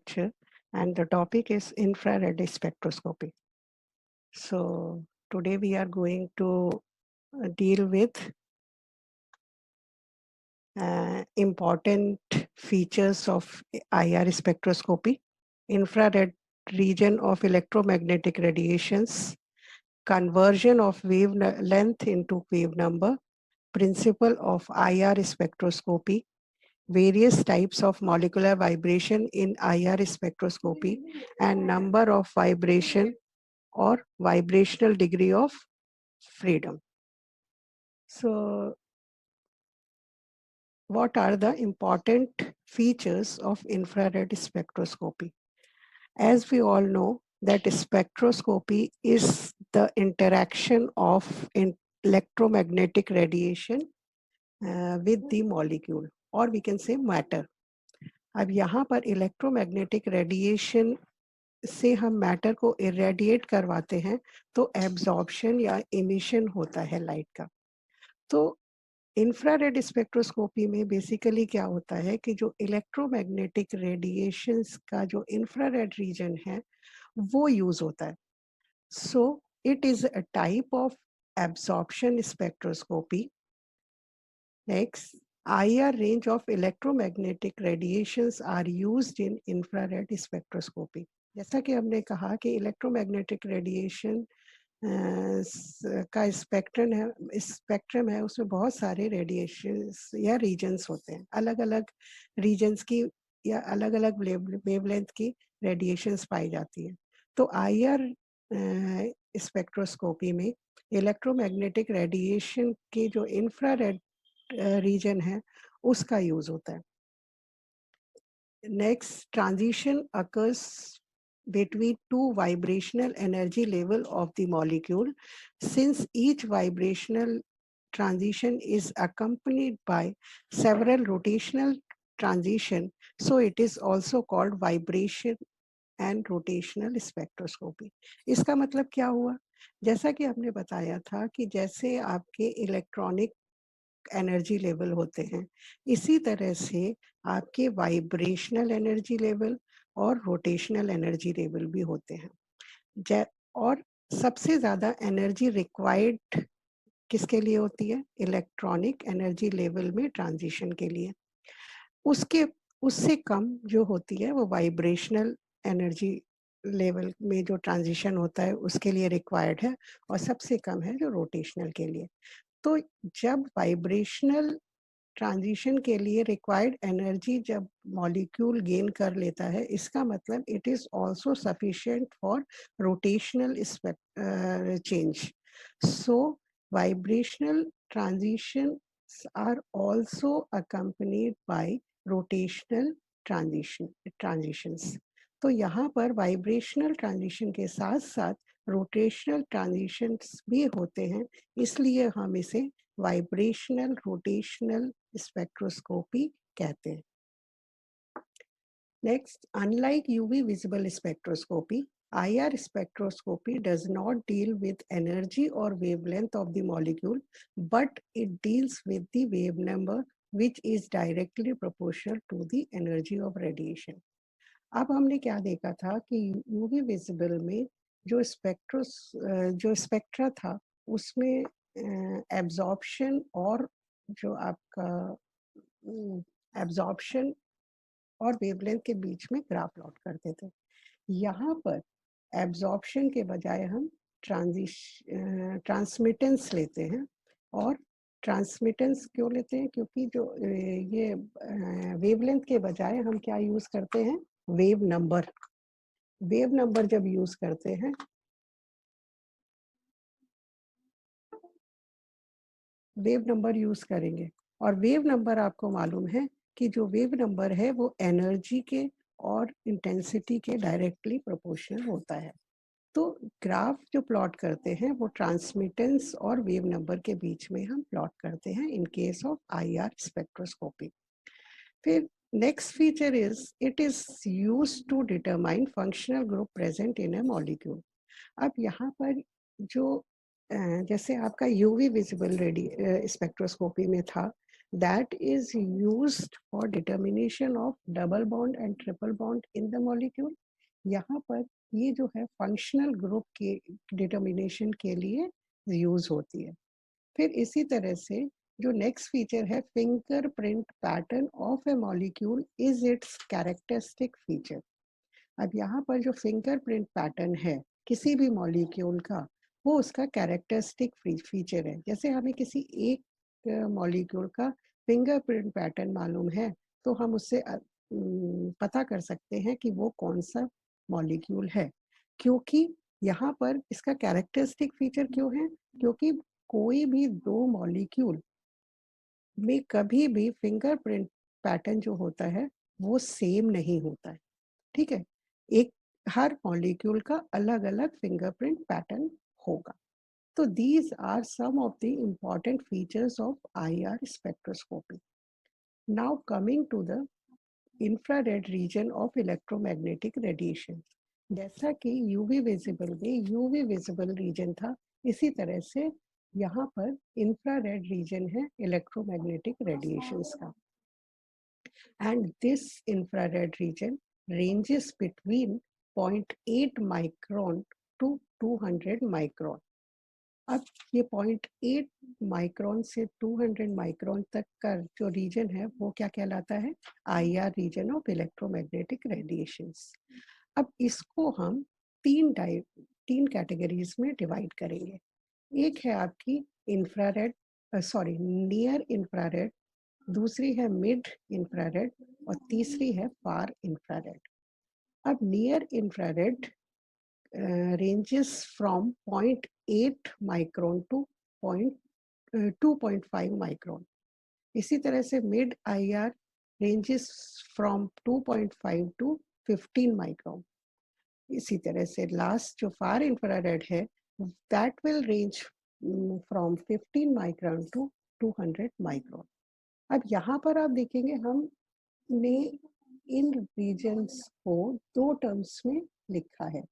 lecture, and the topic is infrared spectroscopy. So today we are going to deal with important features of IR spectroscopy, infrared region of electromagnetic radiations, conversion of wavelength into wave number, principle of IR spectroscopy, various types of molecular vibration in IR spectroscopy, and number of vibration or vibrational degree of freedom. So what are the important features of infrared spectroscopy? As we all know that spectroscopy is the interaction of electromagnetic radiation with the molecule, or we can say matter. अब यहाँ पर electromagnetic radiation से हम matter को irradiate करवाते हैं तो absorption या इमिशन होता है लाइट का। तो इंफ्रारेड स्पेक्ट्रोस्कोपी में बेसिकली क्या होता है कि जो इलेक्ट्रोमैग्नेटिक रेडिएशंस का जो इंफ्रारेड रीजन है वो यूज होता है। So it is a type of absorption spectroscopy. Next, IR range of electromagnetic radiations are used in infrared spectroscopy. जैसा कि हमने कहा कि इलेक्ट्रोमैग्नेटिक रेडिएशन का स्पेक्ट्रम है उसमें बहुत सारे रेडिएशंस या रीजन्स होते हैं, अलग अलग रीजन्स की या अलग अलग वेवलेंथ की रेडिएशंस पाई जाती है। तो IR स्पेक्ट्रोस्कोपी में इलेक्ट्रोमैग्नेटिक रेडिएशन के जो इंफ्रारेड रीजन है उसका यूज होता है। Next, transition occurs between two vibrational energy level of the molecule. Since each vibrational transition is accompanied by several rotational transition, so it is also called vibration and rotational spectroscopy. इसका मतलब क्या हुआ? जैसा कि हमने बताया था कि जैसे आपके इलेक्ट्रॉनिक एनर्जी लेवल होते हैं, इसी तरह से आपके वाइब्रेशनल एनर्जी लेवल और रोटेशनल एनर्जी लेवल भी होते हैं। और सबसे ज़्यादा एनर्जी रिक्वायर्ड किसके लिए होती है? इलेक्ट्रॉनिक एनर्जी लेवल में ट्रांजिशन के लिए। उससे कम जो होती है वो वाइब्रेशनल एनर्जी लेवल में जो ट्रांजिशन होता है उसके लिए रिक्वायर्ड है, और सबसे कम है जो रोटेशनल के लिए। तो जब वाइब्रेशनल ट्रांजिशन के लिए रिक्वायर्ड एनर्जी जब मॉलिक्यूल गेन कर लेता है, इसका मतलब it is also sufficient for rotational change. So vibrational transitions are also accompanied by rotational transitions. तो यहाँ पर वाइब्रेशनल ट्रांजिशन के साथ साथ रोटेशनल ट्रांजिशंस भी होते हैं, इसलिए हम इसे वाइब्रेशनल रोटेशनल स्पेक्ट्रोस्कोपी कहते हैं। Next, unlike UV visible spectroscopy, IR spectroscopy does not deal with energy or wavelength of the molecule, but it deals with the wave number which is directly proportional to the energy of radiation. अब हमने क्या देखा था कि UV visible में जो spectra था उसमें एब्जॉर्प्शन और जो आपका एब्जॉर्प्शन और वेवलेंथ के बीच में ग्राफ प्लॉट करते थे। यहाँ पर एब्जॉर्प्शन के बजाय हम ट्रांसमिटेंस लेते हैं। और ट्रांसमिटेंस क्यों लेते हैं? क्योंकि जो ये वेवलेंथ के बजाय हम क्या यूज करते हैं? Wave number. वेव नंबर जब यूज करते हैं वेव नंबर यूज करेंगे, और वेव नंबर आपको मालूम है कि जो वेव नंबर है वो एनर्जी के और इंटेंसिटी के डायरेक्टली प्रोपोर्शनल होता है। तो ग्राफ जो प्लॉट करते हैं वो ट्रांसमिटेंस और वेव नंबर के बीच में हम प्लॉट करते हैं in case of IR spectroscopy. फिर next feature is it is used to determine functional group present in a molecule. अब यहाँ पर जो जैसे आपका यूवी विजिबल स्पेक्ट्रोस्कोपी में था, that is used for determination of double bond and triple bond in the molecule. यहाँ पर ये जो है फंक्शनल ग्रुप के डिटर्मिनेशन के लिए यूज होती है। फिर इसी तरह से जो नेक्स्ट फीचर है, fingerprint pattern of A molecule is it's characteristic feature. अब यहाँ पर जो फिंगरप्रिंट पैटर्न है किसी भी मॉलिक्यूल का, वो उसका कैरेक्टरिस्टिक फीचर है। जैसे हमें किसी एक मॉलिक्यूल का फिंगरप्रिंट पैटर्न मालूम है तो हम उससे पता कर सकते हैं कि वो कौन सा मॉलिक्यूल है। क्योंकि यहाँ पर इसका कैरेक्टरिस्टिक फीचर क्यों है? क्योंकि कोई भी दो मॉलिक्यूल में कभी भी फिंगरप्रिंट पैटर्न जो होता है वो सेम नहीं होता है। ठीक है, एक हर मॉलिक्यूल का अलग अलग फिंगरप्रिंट पैटर्न होगा। तो these are some of the important features of IR spectroscopy. Now coming to the infrared region of electromagnetic radiation. जैसा कि यूवी विजिबल में यूवी विजिबल रीजन था, इसी तरह से यहाँ पर इंफ्रारेड रीजन है इलेक्ट्रोमैग्नेटिक रेडिएशंस का। And this infrared region ranges between 0.8 micron to 200 micron. अब ये 0.8 माइक्रोन से 200 माइक्रोन तक का जो रीजन है वो क्या कहलाता है? IR region of electromagnetic radiations. अब इसको हम तीन कैटेगरीज में डिवाइड करेंगे। एक है आपकी इंफ्रारेड, नियर इंफ्रारेड, दूसरी है मिड इंफ्रारेड और तीसरी है फार इंफ्रारेड। अब near infrared ranges from 0.8 micron to 2.5 micron. इसी तरह से mid IR ranges from 2.5 to 15 micron. इसी तरह से लास्ट जो फार इंफ्रारेड है that will range from 15 micron to 200 micron. अब यहाँ पर आप देखेंगे हमने इन रीजन्स को दो टर्म्स में लिखा है।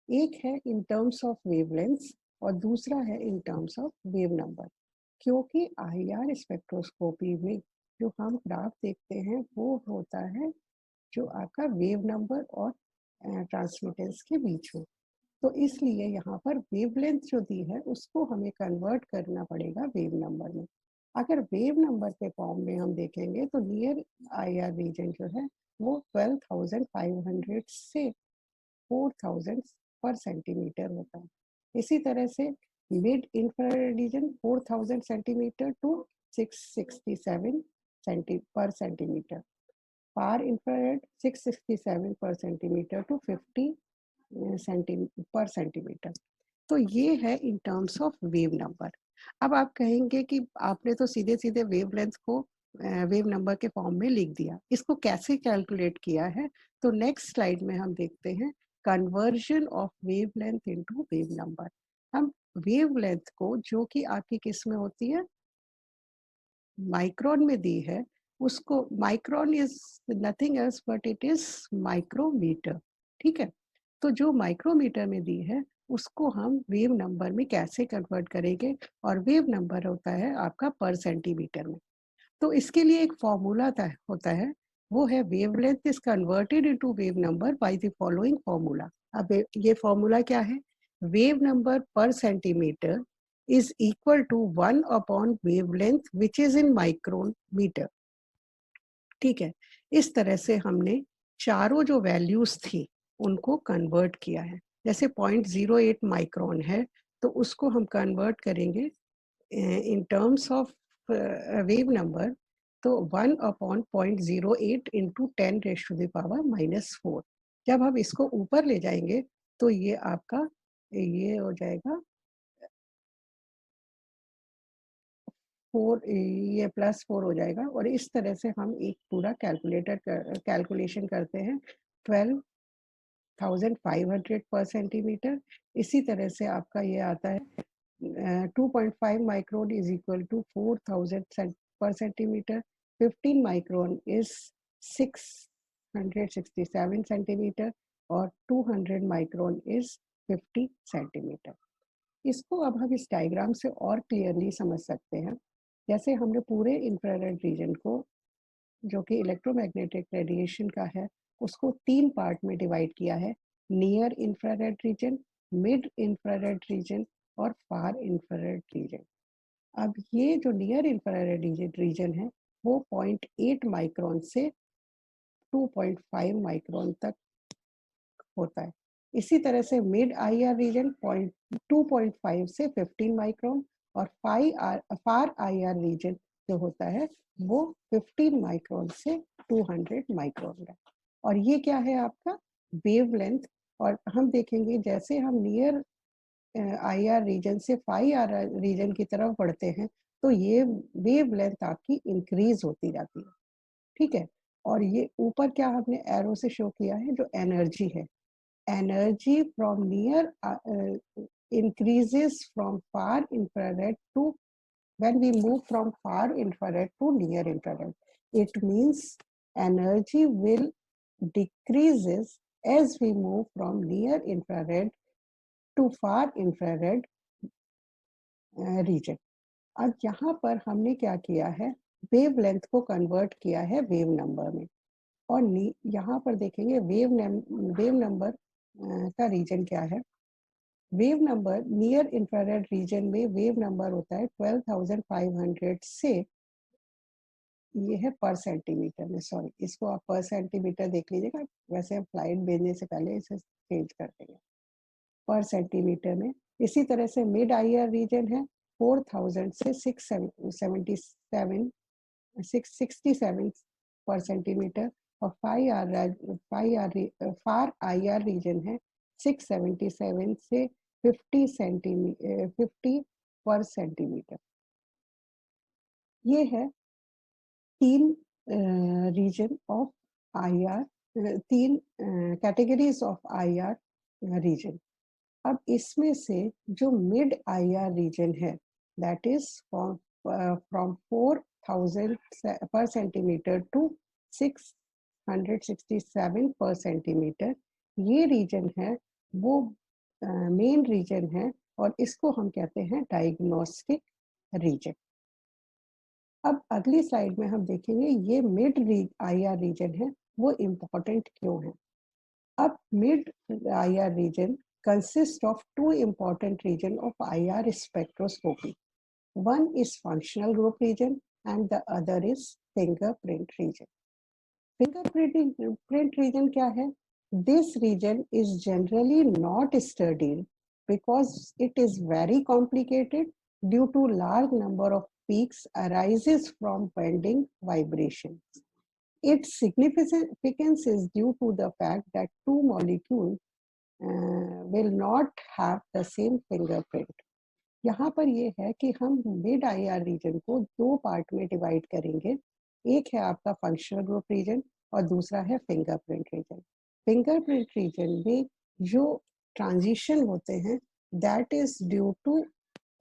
एक है इन टर्म्स ऑफ वेवलेंथ और दूसरा है in terms of wave number. क्योंकि IR स्पेक्ट्रोस्कोपी में जो हम ग्राफ देखते हैं वो होता है जो आपका वेव नंबर और ट्रांसमिटेंस के बीच में। तो इसलिए यहाँ पर वेवलेंथ जो दी है उसको हमें कन्वर्ट करना पड़ेगा वेव नंबर में। अगर वेव नंबर के फॉर्म में हम देखेंगे तो नियर IR रीजन जो है वो 12,500 से 4,000 पर सेंटीमीटर होता है। इसी तरह से mid infrared region 4,000 centimetre to 667 per centimetre, far infrared 667 per centimetre to 50 पर सेंटीमीटर। तो ये है in terms of wave number. अब आप कहेंगे कि आपने तो सीधे सीधे वेवलेंथ को वेव नंबर के फॉर्म में लिख दिया, इसको कैसे कैलकुलेट किया है? तो नेक्स्ट स्लाइड में हम देखते हैं conversion of wavelength into wave number. हम वेवलेंथ को जो कि आपकी किस में होती है, माइक्रोन में दी है, उसको micron is nothing else but it is micrometre. ठीक है, तो जो माइक्रोमीटर में दी है उसको हम वेव नंबर में कैसे कन्वर्ट करेंगे? और वेव नंबर होता है आपका पर सेंटीमीटर में। तो इसके लिए एक फॉर्मूला होता है, वो है wavelength is converted into wave number by the following formula. अब ये फॉर्मूला क्या है? Wave number per centimetre is equal to 1 upon wavelength which is in micrometer। ठीक है, इस तरह से हमने चारों जो वैल्यूज थी उनको कन्वर्ट किया है। जैसे 0.08 माइक्रोन है तो उसको हम कन्वर्ट करेंगे in terms of wave number, तो 1 अपॉन 0.08 इंटू 10⁻⁻⁴। जब हम इसको ऊपर ले जाएंगे तो ये आपका ये हो जाएगा 4, ये +4 हो जाएगा। और इस तरह से हम एक पूरा कैलकुलेशन करते हैं 12,500 पर सेंटीमीटर। इसी तरह से आपका ये आता है 2.5 micron is equal to 4,000 per centimetre, 15 micron is 667 centimetre और 200 माइक्रोन इज 50 सेंटीमीटर। इसको अब हम इस डायग्राम से और क्लियरली समझ सकते हैं। जैसे हमने पूरे इंफ्रारेड रीजन को, जो कि इलेक्ट्रोमैग्नेटिक रेडिएशन का है, उसको 3 पार्ट में डिवाइड किया है: near infrared reason, mid infrared reason और फार इंफ्रारेड रीजन। अब ये जो नियर इंफ्रारेड रीजन है वो 0.8 माइक्रोन से 2.5 माइक्रोन तक होता है। इसी तरह से मिड आईआर रीजन 2.5 से 15 माइक्रोन और फार आईआर रीजन जो होता है वो 15 माइक्रोन से 200 माइक्रोन है। और ये क्या है आपका वेवलेंथ। और हम देखेंगे जैसे हम नियर आईआर रीजन से फाई आर रीजन की तरफ बढ़ते हैं तो ये वेवलेंथ आपकी इंक्रीज होती जाती है, ठीक है। और ये ऊपर क्या हमने एरो से शो किया है, जो एनर्जी है, energy from near increases from far infrared to when we move from far infrared to near infrared. It means energy will decreases as we move from near infrared to far infrared region. अब यहाँ पर हमने क्या किया है, wavelength को convert किया है वेव नंबर में। और यहाँ पर देखेंगे वेव नंबर का रीजन क्या है। Wave number near infrared reason में वेव नंबर होता है 12,500 से, ये है पर सेंटीमीटर में, सॉरी इसको आप पर सेंटीमीटर देख लीजिएगा, वैसे हम फ्लाइट भेजने से पहले इसे चेंज कर देंगे पर सेंटीमीटर में। इसी तरह से मिड आईआर रीजन है 4,000 से 667 पर सेंटीमीटर। और फार आईआर रीजन है 677 से 50 पर सेंटीमीटर। ये है 3 region of IR, 3 categories of IR region. अब इसमें से जो मिड आईआर रीजन है that is from 4,000 per centimetre to 667 per centimetre, ये रीजन है वो मेन रीजन है और इसको हम कहते हैं डायग्नोस्टिक रीजन। अब अगली स्लाइड में हम देखेंगे ये मिड आईआर रीजन है वो इम्पोर्टेंट क्यों है। अब mid IR region consists of 2 important regions of IR spectroscopy. One is functional group region and the other is fingerprint region. Fingerprint region क्या है? This region is generally not studied because it is very complicated due to large number of peaks arises from bending vibrations. Its significance is due to the fact that two molecules will not have the same fingerprint. यहाँ पर ये है कि हम mid IR reason को 2 part में divide करेंगे। एक है आपका फंक्शनल ग्रुप रीजन और दूसरा है फिंगरप्रिंट रीजन। फिंगरप्रिंट रीजन में जो ट्रांजिशन होते हैं that is due to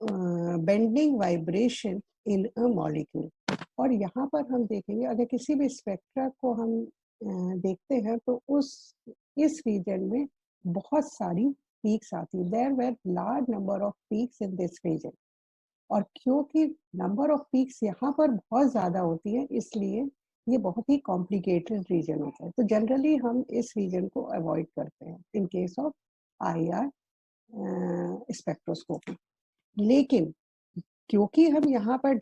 bending vibration in a molecule. और यहाँ पर हम देखेंगे अगर किसी भी स्पेक्ट्रा को हम देखते हैं तो इस रीजन में बहुत सारी पीक्स आती है। There were large number of peaks in this region. और क्योंकि नंबर ऑफ पीक्स यहाँ पर बहुत ज़्यादा होती है इसलिए ये बहुत ही कॉम्प्लिकेटेड रीजन होता है। तो जनरली हम इस रीजन को अवॉइड करते हैं in case of IR spectroscopy. लेकिन क्योंकि हम यहाँ पर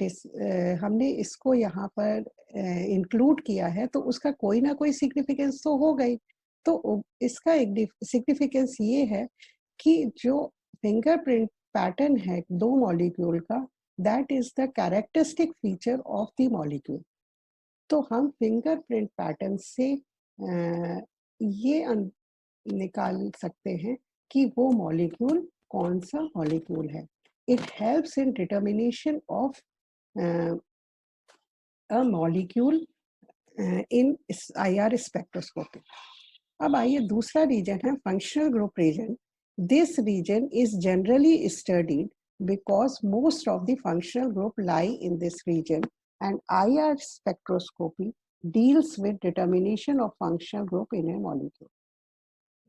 हमने इसको यहाँ पर इंक्लूड किया है तो उसका कोई ना कोई सिग्निफिकेंस तो हो गई। तो इसका एक सिग्निफिकेंस ये है कि जो फिंगरप्रिंट पैटर्न है 2 मॉलिक्यूल का that is the characteristic feature of the molecule. तो हम फिंगरप्रिंट पैटर्न से ये निकाल सकते हैं कि वो मॉलिक्यूल कौन सा मॉलिक्यूल है। It helps in determination of a molecule in IR spectroscopy. अब आइए दूसरा रीजन है functional group reason. This region is generally studied because most of the functional group lie in this region and IR spectroscopy deals with determination of functional group in a molecule.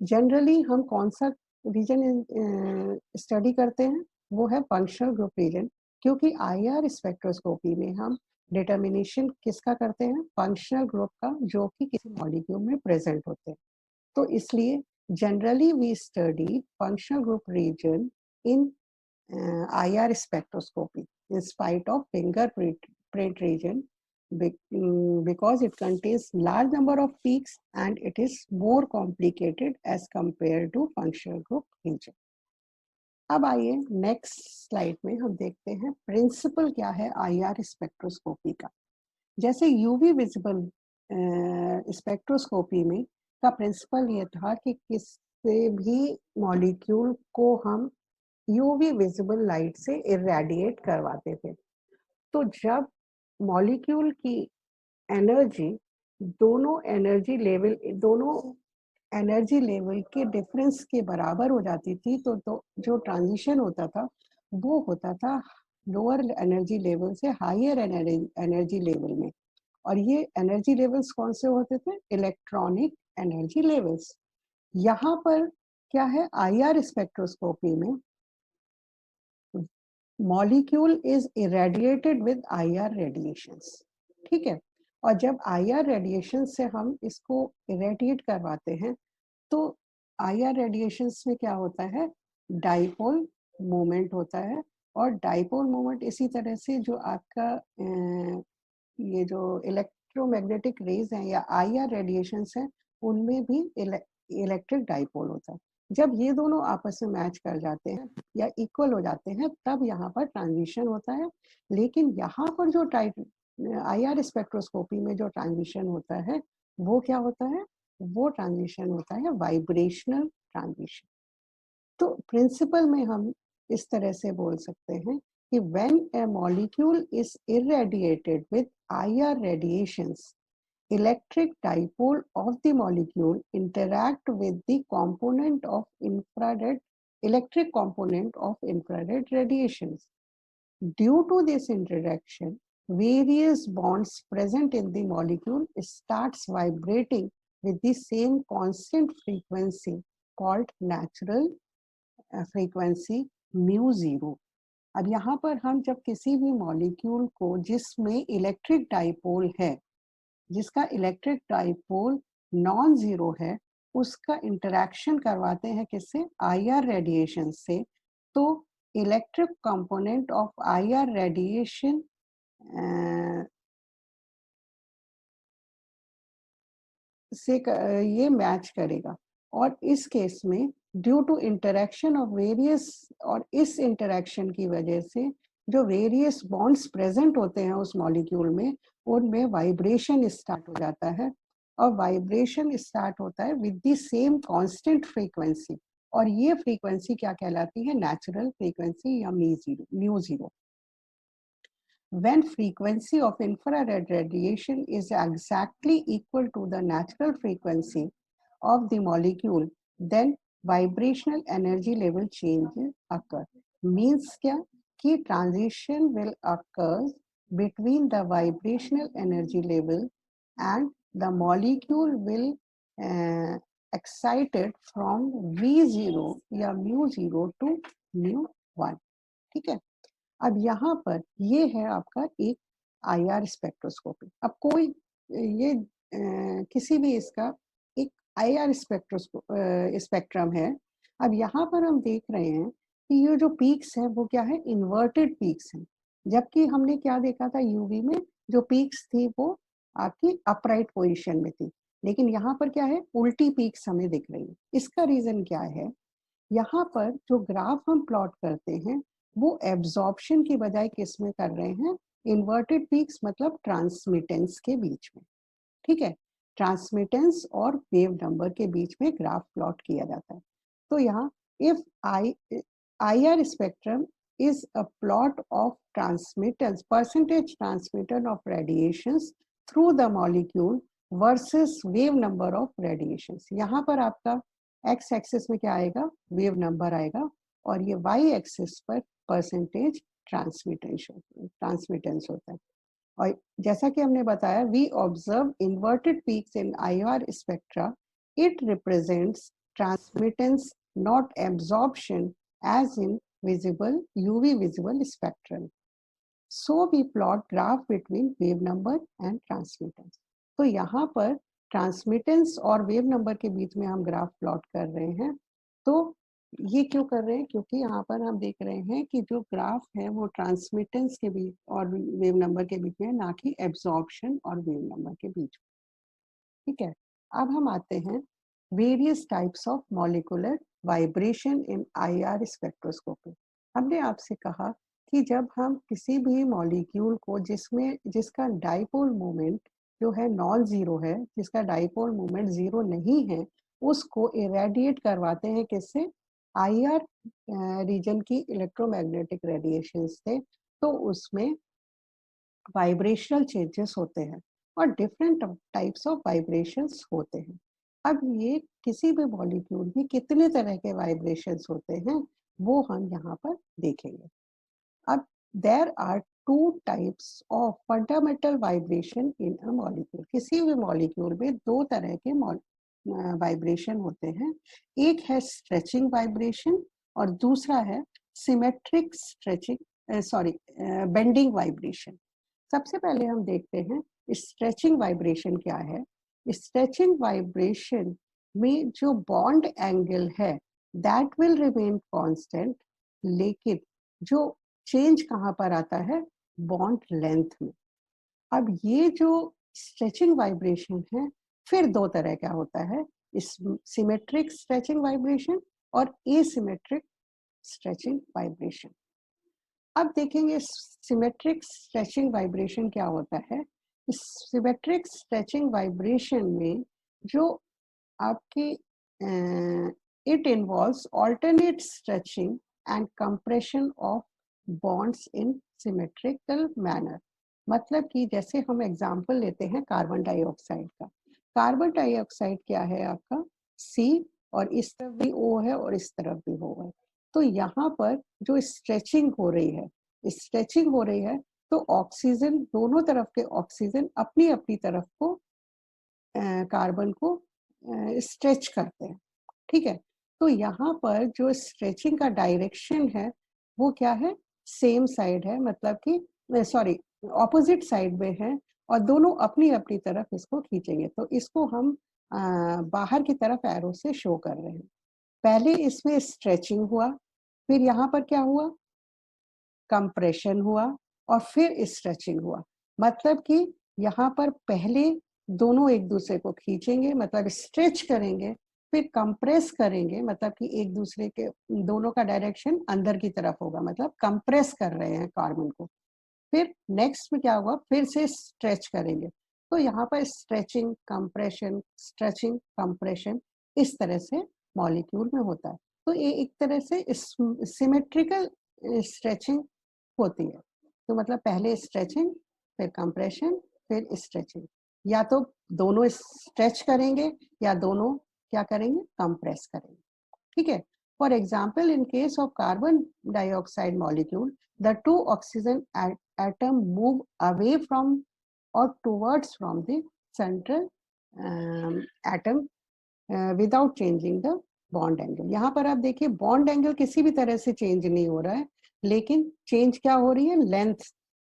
Generally हम कौन सा reason study करते हैं, वो है functional group reason, क्योंकि IR spectroscopy में हम डिटर्मिनेशन किसका करते हैं, फंक्शनल ग्रुप का, जो कि किसी मॉलिक्यूल में प्रेजेंट होते हैं। तो इसलिए generally we study functional group region in IR spectroscopy in spite of fingerprint region because it contains large number of peaks and it is more complicated as compared to functional group region. अब आइए next slide में हम देखते हैं principal क्या है IR spectroscopy का। जैसे यूवी विजिबल स्पेक्ट्रोस्कोपी में का प्रिंसिपल ये था कि किसी भी मॉलिक्यूल को हम यूवी विजिबल लाइट से इरेडिएट करवाते थे। तो जब मॉलिक्यूल की एनर्जी दोनों एनर्जी लेवल के डिफरेंस के बराबर हो जाती थी, तो जो ट्रांजिशन होता था वो होता था लोअर एनर्जी लेवल से हायर एनर्जी लेवल में। और ये एनर्जी लेवल्स कौन से होते थे, इलेक्ट्रॉनिक एनर्जी लेवल्स। यहाँ पर क्या है, IR स्पेक्ट्रोस्कोपी में molecule is irradiated with IR radiations, ठीक है। और जब IR रेडिएशन से हम इसको इरेडिएट करवाते हैं तो IR रेडिएशंस में क्या होता है, डाइपोल मोमेंट होता है। और डाइपोल मोमेंट इसी तरह से जो आपका ये जो इलेक्ट्रोमैग्नेटिक रेज हैं या IR रेडिएशंस हैं उनमें भी इलेक्ट्रिक डाइपोल होता है। जब ये दोनों आपस में मैच कर जाते हैं या इक्वल हो जाते हैं तब यहाँ पर ट्रांजिशन होता है। लेकिन यहाँ पर जो IR स्पेक्ट्रोस्कोपी में जो ट्रांजिशन होता है वो क्या होता है, वो ट्रांजिशन होता है वाइब्रेशनल ट्रांजिशन। तो प्रिंसिपल में हम इस तरह से बोल सकते हैं कि when a molecule is irradiated with IR radiations, electric dipole of the molecule interact with the component of electric component of infrared radiations. Due to this interaction, various bonds present in the molecule starts vibrating with the same constant frequency called natural frequency mu zero. अब यहाँ पर हम जब किसी भी molecule को जिसमें electric dipole है, जिसका इलेक्ट्रिक डाइपोल नॉन जीरो है, उसका इंटरेक्शन करवाते हैं किससे, IR रेडिएशन से, तो electric component of IR radiation से ये मैच करेगा। और इस केस में due to interaction of various, और इस इंटरेक्शन की वजह से जो वेरियस बॉन्ड्स प्रेजेंट होते हैं उस मॉलिक्यूल में, उनमें वाइब्रेशन स्टार्ट हो जाता है। और वाइब्रेशन स्टार्ट होता है with the same constant frequency, और ये फ्रीक्वेंसी क्या कहलाती है, नेचुरल फ्रीक्वेंसी या mu zero. When frequency of infrared radiation is exactly equal to the natural frequency of the molecule, then vibrational energy level change occur. Means क्या कि transition will occur between the vibrational energy level and the molecule will excited from V0 या mu0 to mu1, ठीक है। अब यहाँ पर ये है आपका एक IR स्पेक्ट्रोस्कोपी। अब कोई ये किसी भी इसका एक IR स्पेक्ट्रम है। अब यहाँ पर हम देख रहे हैं कि ये जो पीक्स है वो क्या है, इन्वर्टेड पीक्स हैं। जबकि हमने क्या देखा था, यूवी में जो पीक्स थी वो आपकी अपराइट पोजीशन में थी, लेकिन यहाँ पर क्या है, उल्टी पीक्स हमें दिख रही है। इसका रीजन क्या है, यहाँ पर जो ग्राफ हम प्लॉट करते हैं वो एब्जॉर्प्शन की बजाय किस में कर रहे हैं, इन्वर्टेड पीक्स मतलब ट्रांसमिटेंस के बीच में, ठीक है। ट्रांसमिटेंस और वेव नंबर के बीच में ग्राफ प्लॉट किया जाता है। तो यहाँ if IR spectrum is a plot of transmittance, percentage transmitter of radiations through the molecule versus wave number of radiations। यहाँ पर आपका x एक्सिस में क्या आएगा, वेव नंबर आएगा, और ये y एक्सिस पर परसेंटेज ट्रांसमिटेंस होता है। और जैसा कि हमने बताया, we observe inverted peaks in IR spectra, it represents transmittance not absorption as in visible UV visible spectrum. So we plot graph between wave number and transmittance. तो यहाँ पर ट्रांसमिटेंस और वेव नंबर के बीच में हम ग्राफ प्लॉट कर रहे हैं। तो ये क्यों कर रहे हैं? क्योंकि यहाँ पर हम देख रहे हैं कि जो ग्राफ है वो ट्रांसमिटेंस के बीच और वेव नंबर के बीच में, ना कि एब्जॉर्प्शन और वेव नंबर के बीच में। ठीक है, अब हम आते हैं various types of molecular vibration in IR spectroscopy. हमने आपसे कहा कि जब हम किसी भी मॉलिक्यूल को जिसका डाइपोल मोमेंट जो है नॉन जीरो है, जिसका डाइपोल मोमेंट जीरो नहीं है, उसको इरेडिएट करवाते हैं किससे? आईआर रीजन की इलेक्ट्रोमैग्नेटिक रेडिएशन से। तो उसमें वाइब्रेशनल चेंजेस होते हैं और डिफरेंट टाइप्स ऑफ वाइब्रेशंस होते हैं। अब ये किसी भी मॉलिक्यूल में कितने तरह के वाइब्रेशंस होते हैं वो हम यहाँ पर देखेंगे। अब there are two types of fundamental vibration in a molecule. किसी भी मॉलिक्यूल में दो तरह के वाइब्रेशन होते हैं। एक है स्ट्रेचिंग वाइब्रेशन और दूसरा है सिमेट्रिक स्ट्रेचिंग बेंडिंग वाइब्रेशन। सबसे पहले हम देखते हैं स्ट्रेचिंग वाइब्रेशन क्या है। स्ट्रेचिंग वाइब्रेशन में जो बॉन्ड एंगल है दैट विल रिमेन कांस्टेंट, लेकिन जो चेंज कहाँ पर आता है? बॉन्ड लेंथ में। अब ये जो स्ट्रेचिंग वाइब्रेशन है, फिर दो तरह का होता है, सिमेट्रिक स्ट्रेचिंग वाइब्रेशन और एसिमेट्रिक स्ट्रेचिंग वाइब्रेशन। अब देखेंगे सिमेट्रिक स्ट्रेचिंग वाइब्रेशन क्या होता है। सिमेट्रिक स्ट्रेचिंग वाइब्रेशन में जो आपकी it involves alternate stretching and compression of bonds in symmetrical manner. मतलब कि जैसे हम एग्जांपल लेते हैं कार्बन डाइऑक्साइड का। कार्बन डाइऑक्साइड क्या है आपका? सी, और इस तरफ भी ओ है और इस तरफ भी ओ है। तो यहाँ पर जो स्ट्रेचिंग हो रही है तो ऑक्सीजन, दोनों तरफ के ऑक्सीजन अपनी अपनी तरफ को कार्बन को स्ट्रेच करते हैं। ठीक है, तो यहाँ पर जो स्ट्रेचिंग का डायरेक्शन है वो क्या है? सेम साइड है, मतलब कि सॉरी ऑपोजिट साइड में है और दोनों अपनी अपनी तरफ इसको खींचेंगे। तो इसको हम बाहर की तरफ एरो से शो कर रहे हैं। पहले इसमें स्ट्रेचिंग हुआ, फिर यहाँ पर क्या हुआ? कंप्रेशन हुआ और फिर स्ट्रेचिंग हुआ। मतलब कि यहाँ पर पहले दोनों एक दूसरे को खींचेंगे, मतलब स्ट्रेच करेंगे, फिर कंप्रेस करेंगे, मतलब कि एक दूसरे के दोनों का डायरेक्शन अंदर की तरफ होगा, मतलब कंप्रेस कर रहे हैं कार्बन को। फिर नेक्स्ट में क्या होगा? फिर से स्ट्रेच करेंगे। तो यहाँ पर स्ट्रेचिंग कंप्रेशन इस तरह से मॉलिक्यूल में होता है। तो ये एक तरह से सिमेट्रिकल स्ट्रेचिंग होती है। तो मतलब पहले स्ट्रेचिंग, फिर कंप्रेशन, फिर स्ट्रेचिंग। या तो दोनों स्ट्रेच करेंगे या दोनों क्या करेंगे? कंप्रेस करेंगे। ठीक है, for example in case of carbon dioxide molecule the two oxygen atom move away from or towards from the central atom without changing the bond angle। यहाँ पर आप देखिए बॉन्ड एंगल किसी भी तरह से चेंज नहीं हो रहा है, लेकिन चेंज क्या हो रही है? लेंथ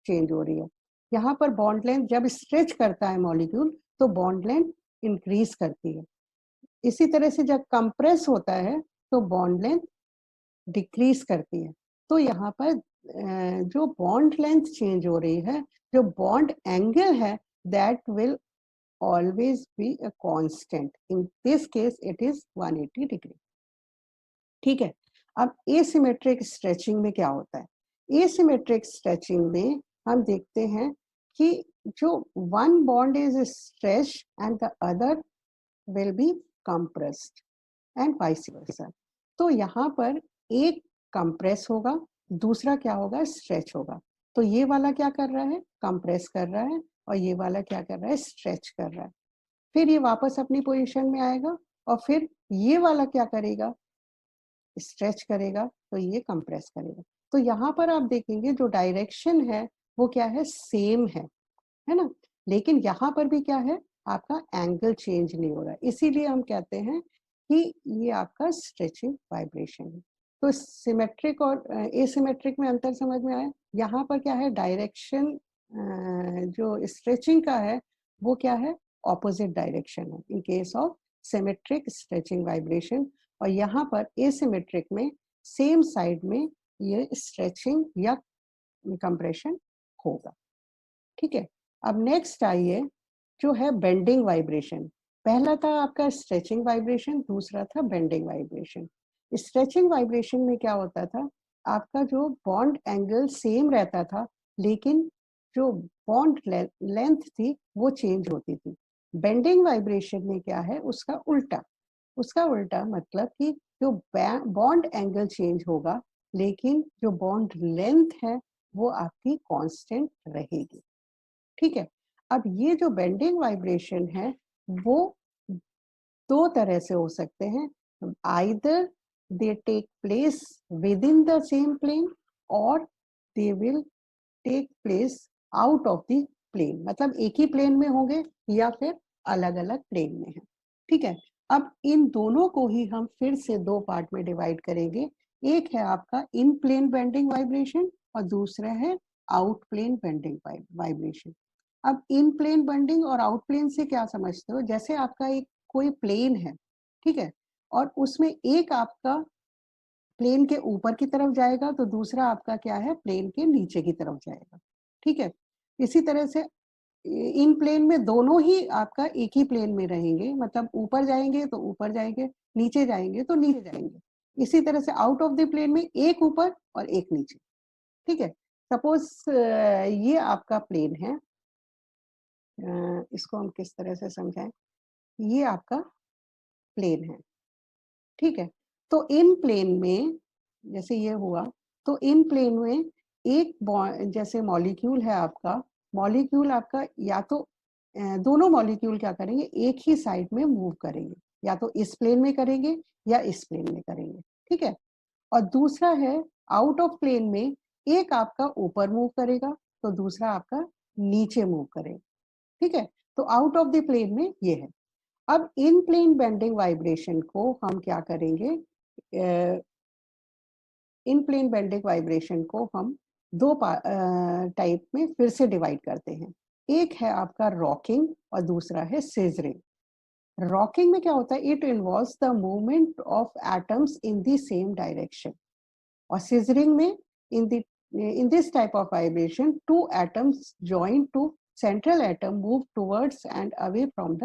चेंज हो रही है। यहाँ पर बॉन्ड लेंथ जब स्ट्रेच करता है मॉलिक्यूल तो बॉन्ड लेंथ इंक्रीज करती है। इसी तरह से जब कंप्रेस होता है तो बॉन्ड लेंथ डिक्रीज करती है। तो यहाँ पर जो बॉन्ड लेंथ चेंज हो रही है, जो बॉन्ड एंगल है that will always be a constant. In this case it is 180 degree. ठीक है, अब एसिमेट्रिक स्ट्रेचिंग में क्या होता है? एसिमेट्रिक स्ट्रेचिंग में हम देखते हैं कि जो one bond is stretch and the other will be compressed and vice versa. तो यहाँ पर एक कंप्रेस होगा, दूसरा क्या होगा? स्ट्रेच होगा। तो ये वाला क्या कर रहा है? कंप्रेस कर रहा है और ये वाला क्या कर रहा है? स्ट्रेच कर रहा है। फिर ये वापस अपनी पोजीशन में आएगा और फिर ये वाला क्या करेगा? स्ट्रेच करेगा, तो ये कंप्रेस करेगा। तो यहाँ पर आप देखेंगे जो डायरेक्शन है वो क्या है? सेम है ना? लेकिन यहाँ पर भी क्या है? आपका एंगल चेंज नहीं हो रहा है। इसीलिए हम कहते हैं कि ये आपका स्ट्रेचिंग वाइब्रेशन है। तो सिमेट्रिक और एसिमेट्रिक में अंतर समझ में आया। यहाँ पर क्या है, डायरेक्शन जो स्ट्रेचिंग का है वो क्या है, ऑपोजिट डायरेक्शन है इन case of symmetric stretching vibration, और यहाँ पर एसिमेट्रिक में सेम साइड में ये स्ट्रेचिंग या कंप्रेशन होगा। ठीक है, अब नेक्स्ट आइए जो है बेंडिंग वाइब्रेशन। पहला था आपका स्ट्रेचिंग वाइब्रेशन, दूसरा था बेंडिंग वाइब्रेशन। स्ट्रेचिंग वाइब्रेशन में क्या होता था, आपका जो बॉन्ड एंगल सेम रहता था, लेकिन जो बॉन्ड लेंथ थी वो चेंज होती थी। बेंडिंग वाइब्रेशन में क्या है, उसका उल्टा, उसका उल्टा मतलब कि जो बॉन्ड एंगल चेंज होगा, लेकिन जो बॉन्ड लेंथ है वो आपकी कांस्टेंट रहेगी। ठीक है, अब ये जो बेंडिंग वाइब्रेशन है वो दो तरह से हो सकते हैं, either they take place with in the same plane और they will take place out of the plane, मतलब एक ही प्लेन में होंगे या फिर अलग अलग प्लेन में है। ठीक है, अब इन दोनों को ही हम फिर से दो पार्ट में डिवाइड करेंगे। एक है आपका इन प्लेन बेंडिंग वाइब्रेशन और दूसरा है आउट प्लेन बेंडिंग वाइब्रेशन। अब इन प्लेन बेंडिंग और आउट प्लेन से क्या समझते हो, जैसे आपका एक कोई प्लेन है, ठीक है, और उसमें एक आपका प्लेन के ऊपर की तरफ जाएगा तो दूसरा आपका क्या है, प्लेन के नीचे की तरफ जाएगा। ठीक है, इसी तरह से इन प्लेन में दोनों ही आपका एक ही प्लेन में रहेंगे, मतलब ऊपर जाएंगे तो ऊपर जाएंगे, नीचे जाएंगे तो नीचे जाएंगे। इसी तरह से आउट ऑफ द प्लेन में एक ऊपर और एक नीचे। ठीक है, सपोज ये आपका प्लेन है, इसको हम किस तरह से समझाएं, ये आपका प्लेन है। ठीक है, तो इन प्लेन में जैसे ये हुआ, तो इन प्लेन में एक जैसे मॉलिक्यूल है आपका, मॉलिक्यूल आपका या तो दोनों मॉलिक्यूल क्या करेंगे, एक ही साइड में मूव करेंगे, या तो इस प्लेन में करेंगे या इस प्लेन में करेंगे। ठीक है, और दूसरा है आउट ऑफ प्लेन में, एक आपका ऊपर मूव करेगा तो दूसरा आपका नीचे मूव करेगा। ठीक है, तो आउट ऑफ द प्लेन में ये है। अब इन प्लेन बेंडिंग वाइब्रेशन को हम क्या करेंगे, इन प्लेन बेंडिंग वाइब्रेशन को हम दो टाइप में फिर से डिवाइड करते हैं। एक है आपका रॉकिंग और दूसरा है सीजरिंग। रॉकिंग में क्या होता है, it involves the movement of atoms in the same direction, और सीजरिंग में in this type of vibration two atoms join to central atom move towards and away from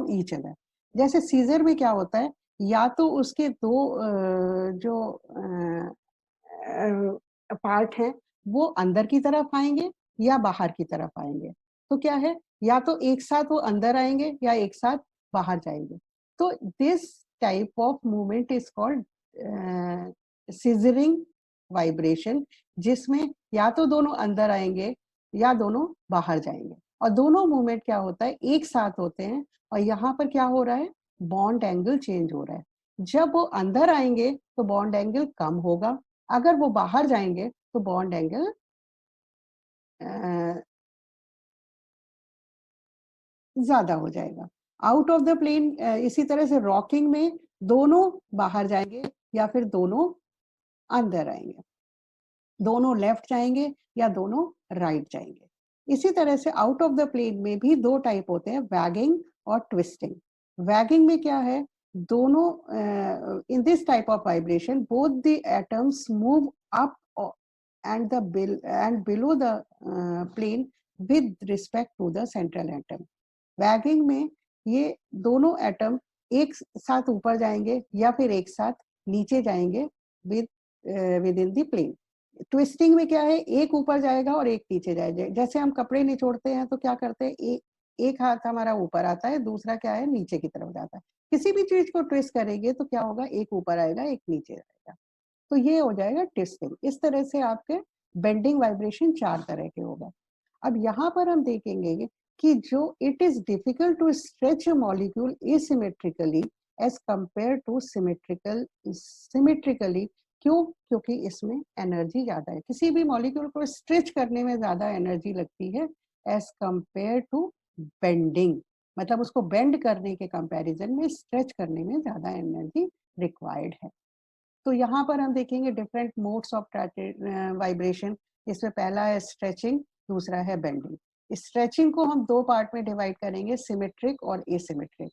each other। जैसे scissor में क्या होता है, या तो उसके दो जो पार्ट हैं वो अंदर की तरफ आएंगे या बाहर की तरफ आएंगे। तो क्या है, या तो एक साथ वो अंदर आएंगे या एक साथ बाहर जाएंगे। तो this type of movement is called scissoring vibration, जिसमें या तो दोनों अंदर आएंगे या दोनों बाहर जाएंगे, और दोनों मूवमेंट क्या होता है, एक साथ होते हैं। और यहाँ पर क्या हो रहा है, बॉन्ड एंगल चेंज हो रहा है। जब वो अंदर आएंगे तो बॉन्ड एंगल कम होगा, अगर वो बाहर जाएंगे तो बॉन्ड एंगल ज्यादा हो जाएगा। आउट ऑफ द प्लेन इसी तरह से रॉकिंग में दोनों बाहर जाएंगे या फिर दोनों अंदर आएंगे, दोनों लेफ्ट जाएंगे या दोनों राइट जाएंगे। इसी तरह से आउट ऑफ द प्लेन में भी दो टाइप होते हैं, वैगिंग और ट्विस्टिंग। वैगिंग में क्या है, दोनों in this type of vibration both the atoms move up and below the plane with respect to the central atom। Waging में ये दोनों एटम एक साथ ऊपर जाएंगे या फिर एक साथ नीचे जाएंगे with in the plane. Twisting में क्या है, एक ऊपर जाएगा और एक नीचे जाएगा। जैसे हम कपड़े निचोड़ते हैं तो क्या करते हैं, एक हाथ हमारा ऊपर आता है, दूसरा क्या है, नीचे की तरफ जाता है। किसी भी चीज को ट्विस्ट करेंगे तो क्या होगा, एक ऊपर आएगा एक नीचे आएगा, तो ये हो जाएगा ट्विस्टिंग। इस तरह से आपके बेंडिंग वाइब्रेशन चार तरह के होगा। अब यहाँ पर हम देखेंगे कि जो it is difficult to stretch a molecule asymmetrically as compare to symmetrically. क्यों, क्योंकि इसमें एनर्जी ज्यादा है, किसी भी मॉलिक्यूल को स्ट्रेच करने में ज्यादा एनर्जी लगती है एज कंपेयर टू बेंडिंग, मतलब उसको बेंड करने के कंपैरिजन में स्ट्रेच करने में ज्यादा एनर्जी रिक्वायर्ड है। तो यहाँ पर हम देखेंगे डिफरेंट मोड्स ऑफ वाइब्रेशन। इसमें पहला है स्ट्रेचिंग, दूसरा है बेंडिंग। स्ट्रेचिंग को हम दो पार्ट में डिवाइड करेंगे, सिमेट्रिक और एसिमेट्रिक।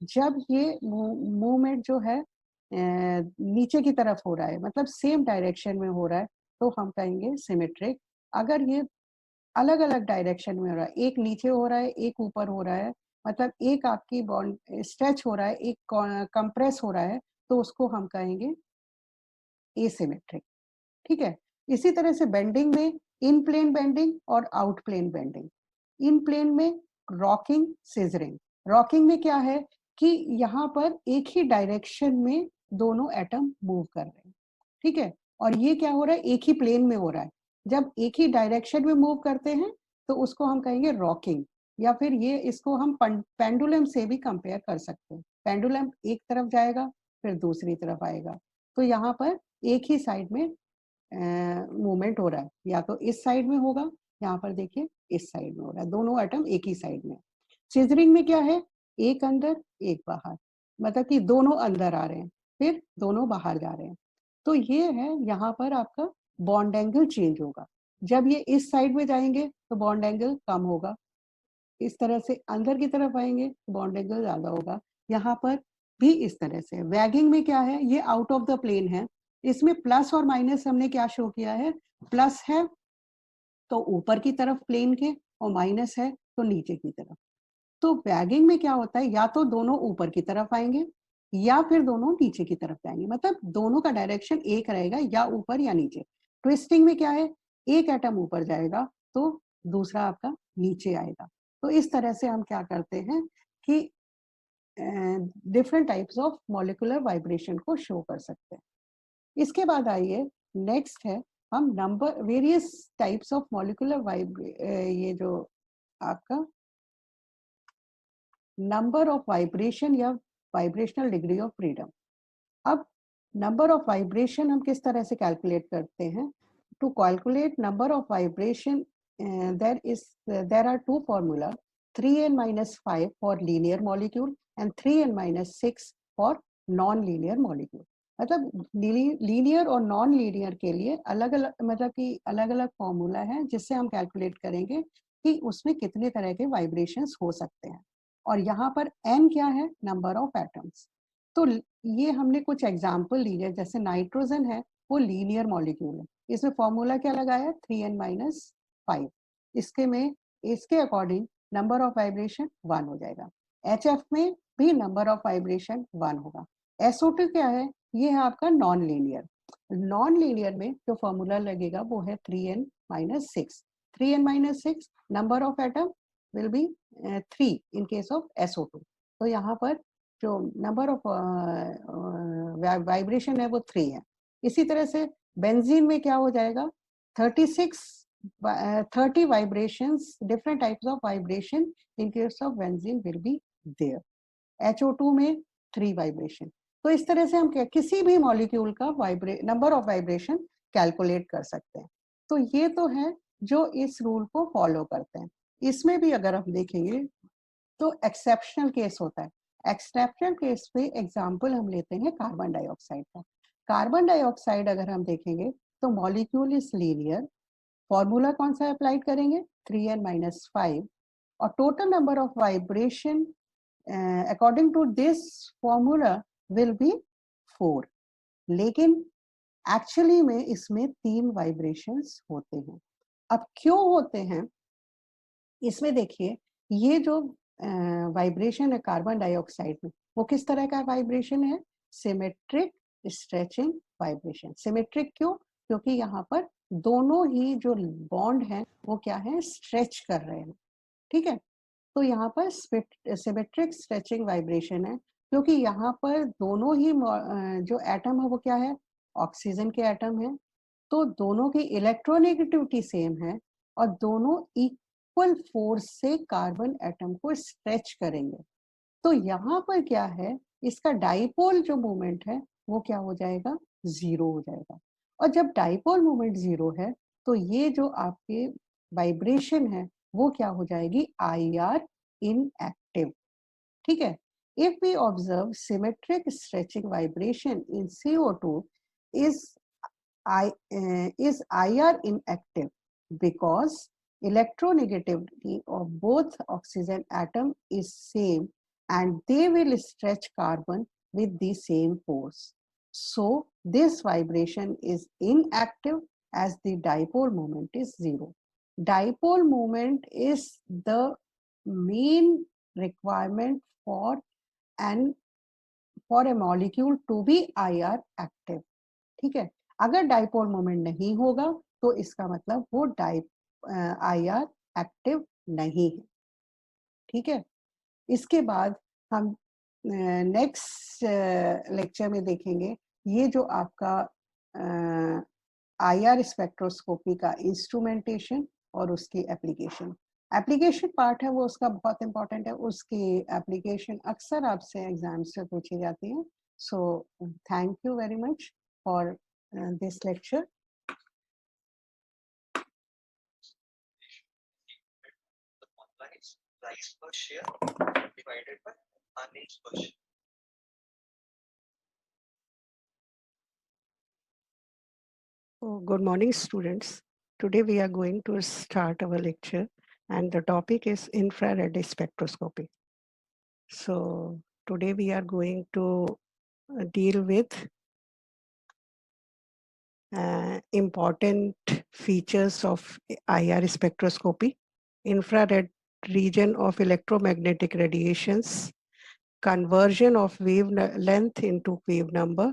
जब ये मूवमेंट जो है नीचे की तरफ हो रहा है, मतलब सेम डायरेक्शन में हो रहा है, तो हम कहेंगे सिमेट्रिक। अगर ये अलग अलग डायरेक्शन में हो रहा है, एक नीचे हो रहा है, एक ऊपर हो रहा है, मतलब एक आपकी बॉन्ड स्ट्रेच हो रहा है, एक कंप्रेस हो रहा है, तो उसको हम कहेंगे एसिमेट्रिक। ठीक है। इसी तरह से बेंडिंग में इन प्लेन बेंडिंग और आउट प्लेन बेंडिंग। इन प्लेन में रॉकिंग, सिजरिंग। रॉकिंग में क्या है कि यहाँ पर एक ही डायरेक्शन में दोनों एटम मूव कर रहे हैं। ठीक है। और ये क्या हो रहा है, एक ही प्लेन में हो रहा है। जब एक ही डायरेक्शन में मूव करते हैं तो उसको हम कहेंगे रॉकिंग। या फिर ये इसको हम पेंडुलम से भी कंपेयर कर सकते हैं। पेंडुलम एक तरफ जाएगा फिर दूसरी तरफ आएगा, तो यहाँ पर एक ही साइड में मूवमेंट हो रहा है, या तो इस साइड में होगा, यहाँ पर देखिए इस साइड में हो रहा है, दोनों एटम एक ही साइड में। सिजरिंग में क्या है, एक अंदर एक बाहर, मतलब कि दोनों अंदर आ रहे हैं फिर दोनों बाहर जा रहे हैं। तो ये है, यहाँ पर आपका बॉन्ड एंगल चेंज होगा। जब ये इस साइड में जाएंगे तो बॉन्ड एंगल कम होगा, इस तरह से अंदर की तरफ आएंगे तो बॉन्ड एंगल ज्यादा होगा। यहाँ पर भी इस तरह से। वैगिंग में क्या है, ये आउट ऑफ द प्लेन है, इसमें प्लस और माइनस हमने क्या शो किया है, प्लस है तो ऊपर की तरफ प्लेन के, और माइनस है तो नीचे की तरफ। तो वैगिंग में क्या होता है, या तो दोनों ऊपर की तरफ आएंगे या फिर दोनों नीचे की तरफ जाएंगे, मतलब दोनों का डायरेक्शन एक रहेगा, या ऊपर या नीचे। ट्विस्टिंग में क्या है, एक एटम ऊपर जाएगा तो दूसरा आपका नीचे आएगा। तो इस तरह से हम क्या करते हैं कि different types of molecular vibration को शो कर सकते हैं। इसके बाद आइए नेक्स्ट है, हम number various types of molecular ये जो आपका नंबर ऑफ वाइब्रेशन या वाइब्रेशनल डिग्री ऑफ फ्रीडम। अब नंबर ऑफ वाइब्रेशन हम किस तरह से कैलकुलेट करते हैं, to calculate number of vibration there are two formula, 3n-5 for linear molecule and 3n-6 for non-linear molecule। मतलब लीनियर और नॉन लीनियर के लिए अलग अलग, मतलब कि अलग अलग फॉर्मूला है जिससे हम कैलकुलेट करेंगे कि उसमें कितने तरह के वाइब्रेशंस हो सकते हैं। और यहाँ पर n क्या है, नंबर ऑफ एटम्स। तो ये हमने कुछ एग्जाम्पल लिए, जैसे नाइट्रोजन है वो लीनियर मॉलिक्यूल है, इसमें फॉर्मूला क्या लगाया, 3n-5। इसके में इसके अकॉर्डिंग नंबर ऑफ वाइब्रेशन 1 हो जाएगा। HF में भी नंबर ऑफ वाइब्रेशन 1 होगा। SO2 क्या है, ये है आपका नॉन लीनियर। नॉन लीनियर में जो फॉर्मूला लगेगा वो है 3n-6। 3n-6 number of atom will be 3 in case of SO2। तो यहाँ पर जो नंबर ऑफ वाइब्रेशन है वो 3 है। इसी तरह से बेंजीन में क्या हो जाएगा, 30 vibrations, different types of vibration in case of benzene will be there। HO2 में 3 वाइब्रेशन। तो इस तरह से हम क्या किसी भी मॉलिक्यूल का नंबर ऑफ वाइब्रेशन कैलकुलेट कर सकते हैं। तो ये तो है जो इस रूल को फॉलो करते हैं। इसमें भी अगर हम देखेंगे तो एक्सेप्शनल केस होता है। एक्सेप्शनल केस पे एग्जांपल हम लेते हैं कार्बन डाइऑक्साइड का। कार्बन डाइऑक्साइड अगर हम देखेंगे तो मॉलिक्यूल इज लीनियर, फॉर्मूला कौन सा अप्लाइड करेंगे, 3n-5, और total number of vibration according to this formula will be 4। लेकिन एक्चुअली में इसमें 3 वाइब्रेशंस होते हैं। अब क्यों होते हैं, इसमें देखिए ये जो वाइब्रेशन है कार्बन डाइऑक्साइड में, वो किस तरह का वाइब्रेशन है, सिमेट्रिक स्ट्रेचिंग वाइब्रेशन। सिमेट्रिक क्यों, क्योंकि यहाँ पर दोनों ही जो बॉन्ड हैं वो क्या है, स्ट्रेच कर रहे हैं। ठीक है। तो यहाँ पर सिमेट्रिक स्ट्रेचिंग वाइब्रेशन है, क्योंकि यहाँ पर दोनों ही जो एटम है वो क्या है, ऑक्सीजन के एटम है। तो दोनों की इलेक्ट्रोनेगेटिविटी सेम है और दोनों इक्वल फोर्स से कार्बन एटम को स्ट्रेच करेंगे। तो यहाँ पर क्या है, इसका डाइपोल जो मोमेंट है वो क्या हो जाएगा, 0 हो जाएगा। और जब डाइपोल मोमेंट 0 है तो ये जो आपके वाइब्रेशन है वो क्या हो जाएगी, IR इनएक्टिव। ठीक है। If we observe symmetric stretching vibration in CO2, is is IR inactive because electronegativity of both oxygen atom is same and they will stretch carbon with the same force. So this vibration is inactive as the dipole moment is zero. Dipole moment is the main requirement for an for a molecule to be IR active. ठीक है, अगर dipole moment नहीं होगा तो इसका मतलब वो IR active नहीं है. ठीक है, इसके बाद हम नेक्स्ट लेक्चर में देखेंगे ये जो आपका IR स्पेक्ट्रोस्कोपी का इंस्ट्रूमेंटेशन और उसकी एप्लीकेशन. एप्लीकेशन पार्ट है वो उसका बहुत इंपॉर्टेंट है, उसकी एप्लीकेशन अक्सर आपसे एग्जाम्स से पूछी जाती है. So thank you very much for this lecture. Price per share divided by earnings per share. Oh, good morning, students. Today we are going to start our lecture and the topic is infrared spectroscopy. So today we are going to deal with important features of IR spectroscopy, infrared region of electromagnetic radiations, conversion of wavelength into wave number,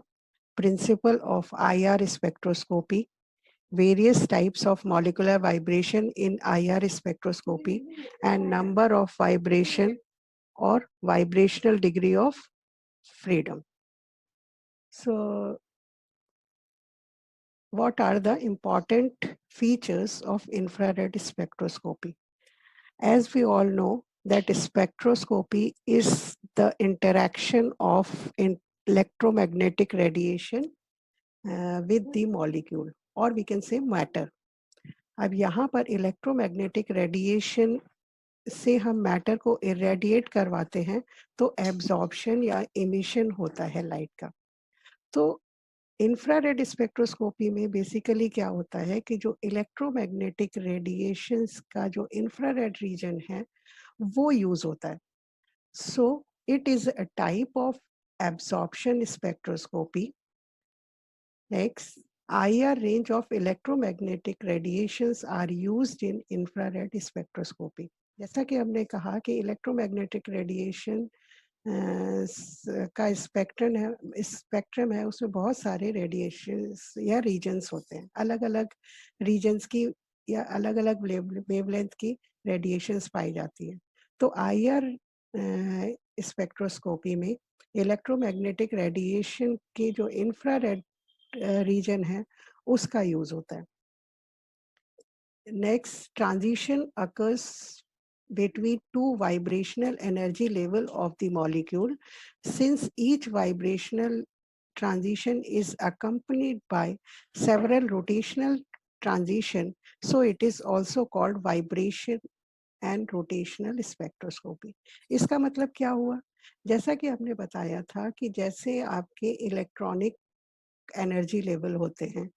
principle of IR spectroscopy, various types of molecular vibration in IR spectroscopy, and number of vibration or vibrational degree of freedom. So what are the important features of infrared spectroscopy? As we all know that spectroscopy is the interaction of electromagnetic radiation with the molecule or we can say matter. अब यहाँ पर electromagnetic radiation से हम matter को irradiate करवाते हैं तो absorption या इमिशन होता है लाइट का. तो इंफ्रारेड स्पेक्ट्रोस्कोपी में बेसिकली क्या होता है कि जो इलेक्ट्रोमैग्नेटिक रेडिएशंस का जो इंफ्रारेड रीजन है वो यूज होता है. So it is a type of absorption spectroscopy. Next, IR range of electromagnetic radiations are used in infrared spectroscopy. जैसा कि हमने कहा कि इलेक्ट्रोमैग्नेटिक रेडिएशन का स्पेक्ट्रम है उसमें बहुत सारे रेडिएशंस या रीजन्स होते हैं, अलग अलग रीजन्स की या अलग अलग वेवलेंथ की रेडिएशंस पाई जाती है. तो IR स्पेक्ट्रोस्कोपी में इलेक्ट्रोमैग्नेटिक रेडिएशन के जो इंफ्रारेड रीजन है उसका यूज होता है. Next, transition occurs between two vibrational energy level of the molecule. Since each vibrational transition is accompanied by several rotational transition, so it is also called vibration and rotational spectroscopy. इसका मतलब क्या हुआ? जैसा कि आपने बताया था कि जैसे आपके इलेक्ट्रॉनिक एनर्जी लेवल होते हैं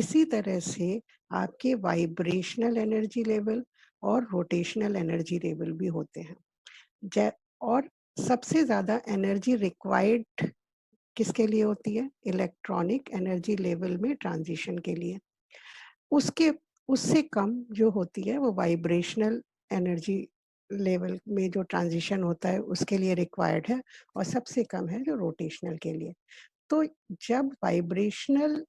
इसी तरह से आपके वाइब्रेशनल एनर्जी लेवल और रोटेशनल एनर्जी लेवल भी होते हैं. और सबसे ज़्यादा एनर्जी रिक्वायर्ड किसके लिए होती है? इलेक्ट्रॉनिक एनर्जी लेवल में ट्रांजिशन के लिए. उसके उससे कम जो होती है वो वाइब्रेशनल एनर्जी लेवल में जो ट्रांजिशन होता है उसके लिए रिक्वायर्ड है और सबसे कम है जो रोटेशनल के लिए. तो जब वाइब्रेशनल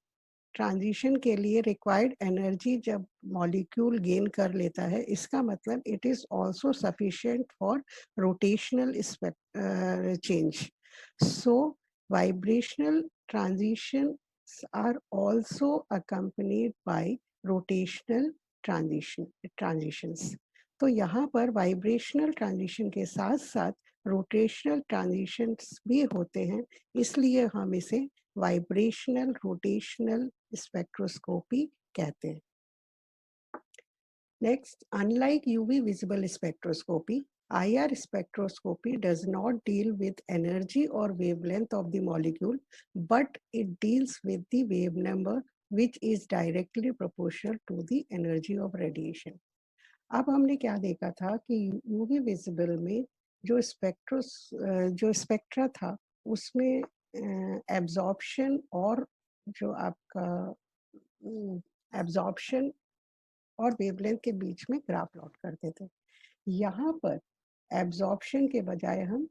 ट्रांजिशन के लिए रिक्वायर्ड एनर्जी जब मॉलिक्यूल गेन कर लेता है इसका मतलब it is also sufficient for rotational change. So vibrational transitions are also accompanied by rotational transitions. तो यहाँ पर वाइब्रेशनल ट्रांजिशन के साथ साथ रोटेशनल ट्रांजिशंस भी होते हैं, इसलिए हम इसे वाइब्रेशनल रोटेशनल स्पेक्ट्रोस्कोपी कहते हैं. Next, unlike UV visible spectroscopy, IR spectroscopy does not deal with energy or wavelength of the molecule, but it deals with the wave number which is directly proportional to the energy of radiation. अब हमने क्या देखा था कि UV visible में जो spectra था उसमें एब्जॉर्प्शन और जो आपका एब्जॉर्प्शन और वेवलेंथ के बीच में ग्राफ प्लॉट करते थे। यहाँ पर एब्जॉर्प्शन के बजाय हम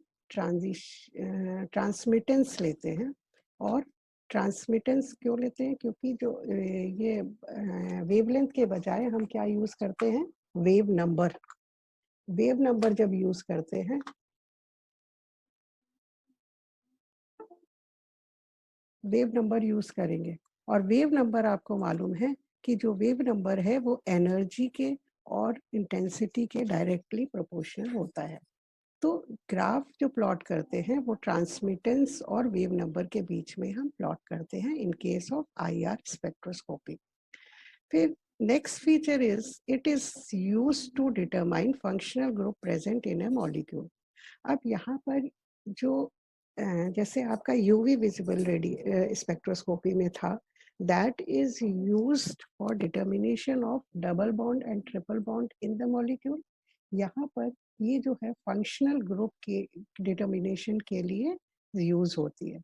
ट्रांसमिटेंस लेते हैं। और ट्रांसमिटेंस क्यों लेते हैं? क्योंकि जो ये वेवलेंथ के बजाय हम क्या यूज करते हैं? Wave number. वेव नंबर जब यूज करते हैं, वेव नंबर यूज करेंगे, और वेव नंबर आपको मालूम है कि जो वेव नंबर है वो एनर्जी के और इंटेंसिटी के डायरेक्टली प्रोपोर्शनल होता है। तो ग्राफ जो प्लॉट करते हैं वो ट्रांसमिटेंस और वेव नंबर के बीच में हम प्लॉट करते हैं in case of IR spectroscopy. फिर next feature is it is used to determine functional group present in a molecule. अब यहाँ पर जो जैसे आपका यूवी विजिबल स्पेक्ट्रोस्कोपी में था, that is used for determination of double bond and triple bond in the molecule. यहाँ पर ये जो है फंक्शनल ग्रुप के डिटर्मिनेशन के लिए यूज होती है।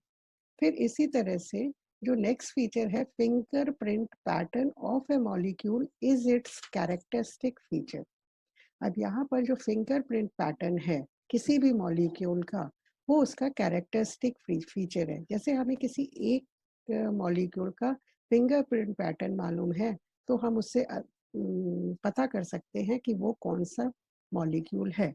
फिर इसी तरह से जो नेक्स्ट फीचर है, fingerprint pattern of A molecule is it's characteristic feature. अब यहाँ पर जो फिंगरप्रिंट पैटर्न है किसी भी मॉलिक्यूल का, वो उसका कैरेक्टरिस्टिक फीचर है। जैसे हमें किसी एक मॉलिक्यूल का फिंगरप्रिंट पैटर्न मालूम है तो हम उससे पता कर सकते हैं कि वो कौन सा मॉलिक्यूल है।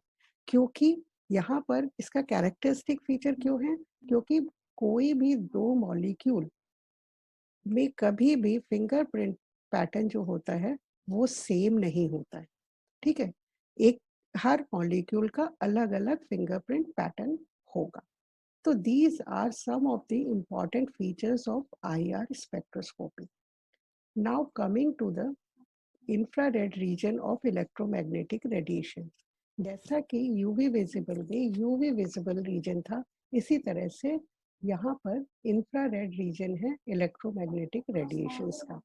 क्योंकि यहाँ पर इसका कैरेक्टरिस्टिक फीचर क्यों है? क्योंकि कोई भी दो मॉलिक्यूल में कभी भी फिंगरप्रिंट पैटर्न जो होता है वो सेम नहीं होता है। ठीक है, एक हर मॉलिक्यूल का अलग अलग फिंगरप्रिंट पैटर्न होगा। तो these are some of the important features of IR spectroscopy. Now coming to the infrared region of electromagnetic radiation. जैसा कि यूवी विजिबल में यूवी विजिबल रीजन था, इसी तरह से यहाँ पर इंफ्रारेड रीजन है इलेक्ट्रोमैग्नेटिक रेडिएशंस का।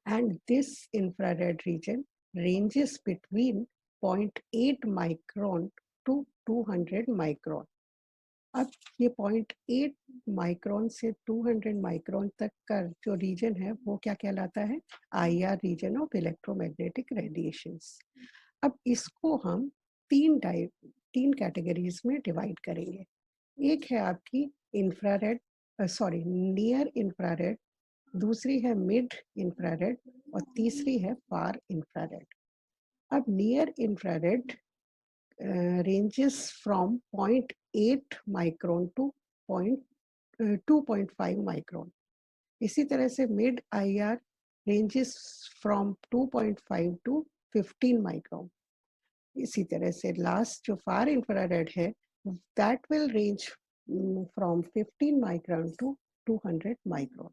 And this infrared region ranges between 0.8 micron to 200 micron. अब ये 0.8 माइक्रोन से 200 माइक्रोन तक का जो रीजन है वो क्या कहलाता है? IR region of electromagnetic radiations. अब इसको हम तीन कैटेगरीज में डिवाइड करेंगे। एक है आपकी इंफ्रारेड, नियर इंफ्रारेड, दूसरी है मिड इंफ्रारेड और तीसरी है फार इंफ्रारेड। अब near infrared ranges from 0.8 micron to 2.5 micron. इसी तरह से mid IR ranges from 2.5 to 15 micron. इसी तरह से लास्ट जो फार इंफ्रारेड है that will range from 15 micron to 200 micron.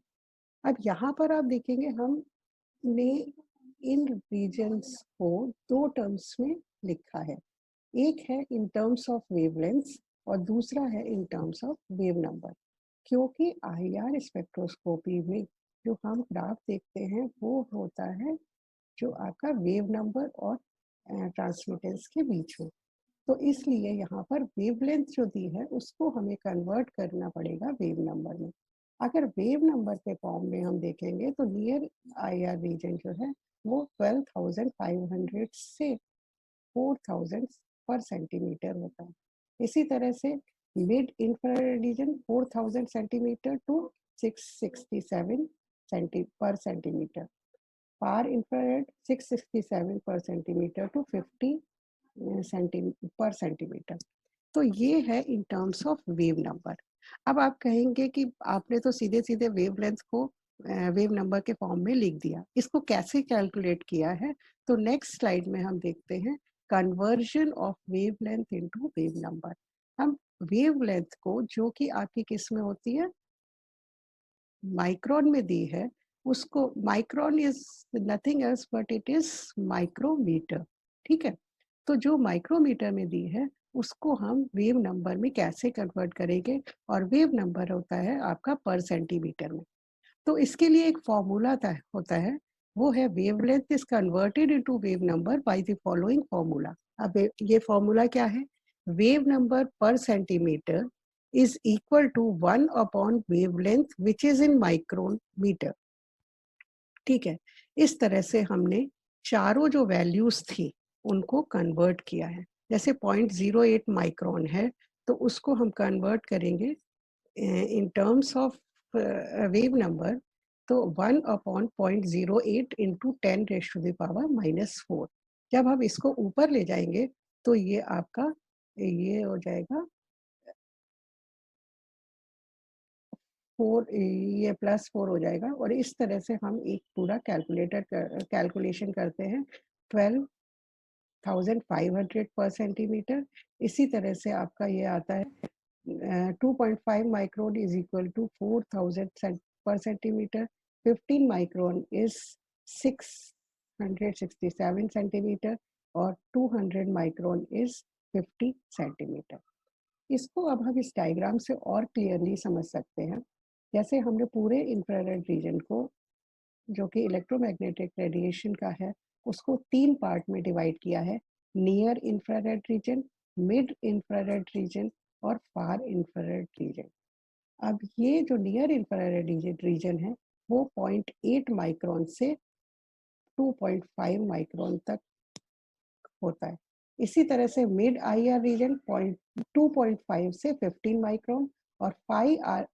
अब यहाँ पर आप देखेंगे हमने इन रीजन्स को दो टर्म्स में लिखा है। एक है इन टर्म्स ऑफ वेवलेंथ और दूसरा है in terms of wave number. क्योंकि आईआर स्पेक्ट्रोस्कोपी में जो हम ग्राफ देखते हैं वो होता है जो आपका वेव नंबर और ट्रांसमिटेंस के बीच में। तो इसलिए यहाँ पर वेवलेंथ जो दी है उसको हमें कन्वर्ट करना पड़ेगा वेव नंबर में। अगर वेव नंबर के फॉर्म में हम देखेंगे तो नियर आईआर रीजन जो है वो 12,500 से 4,000 पर सेंटीमीटर होता है। इसी तरह से mid infrared region 4,000 centimetre to 667 per centimetre, far infrared 667 per centimetre to 50 पर सेंटीमीटर। तो ये है in terms of wave number. अब आप कहेंगे कि आपने तो सीधे सीधे वेवलेंथ को वेव नंबर के फॉर्म में लिख दिया, इसको कैसे कैलकुलेट किया है? तो नेक्स्ट स्लाइड में हम देखते हैं conversion of wavelength into wave number. हम वेवलेंथ को जो कि आपकी किस में होती है, माइक्रोन में दी है, उसको micron is nothing else but it is micrometre. ठीक है, तो जो माइक्रोमीटर में दी है उसको हम वेव नंबर में कैसे कन्वर्ट करेंगे, और वेव नंबर होता है आपका पर सेंटीमीटर में। तो इसके लिए एक फॉर्मूला होता है, वो है wavelength is converted into wave number by the following formula. अब ये फॉर्मूला क्या है? Wave number per centimetre is equal to 1 upon wavelength which is in micron metre. ठीक है, इस तरह से हमने चारों जो वैल्यूज थी उनको कन्वर्ट किया है। जैसे 0.08 माइक्रोन है, तो उसको हम कन्वर्ट करेंगे in terms of wave number, तो 1 upon 0.08 into 10 raised to the power -4। जब हम इसको ऊपर ले जाएंगे तो ये आपका ये हो जाएगा 4, ये +4 हो जाएगा। और इस तरह से हम एक पूरा कैलकुलेशन करते हैं 12,500 पर सेंटीमीटर। इसी तरह से आपका ये आता है 2.5 micron is equal to 4,000 per centimeter. 15 micron is 667 centimeter और 200 micron is 50 centimeter। इसको अब हम इस डायग्राम से और क्लियरली समझ सकते हैं। जैसे हमने पूरे इंफ्रारेड रीजन को, जो कि इलेक्ट्रोमैग्नेटिक रेडिएशन का है, उसको 3 पार्ट में डिवाइड किया है: near infrared reason, mid infrared reason और फार इंफ्रारेड रीजन। अब ये जो नियर इंफ्रारेड रीजन है वो 0.8 माइक्रोन से 2.5 माइक्रोन तक होता है। इसी तरह से मिड आईआर रीजन 2.5 से 15 माइक्रोन और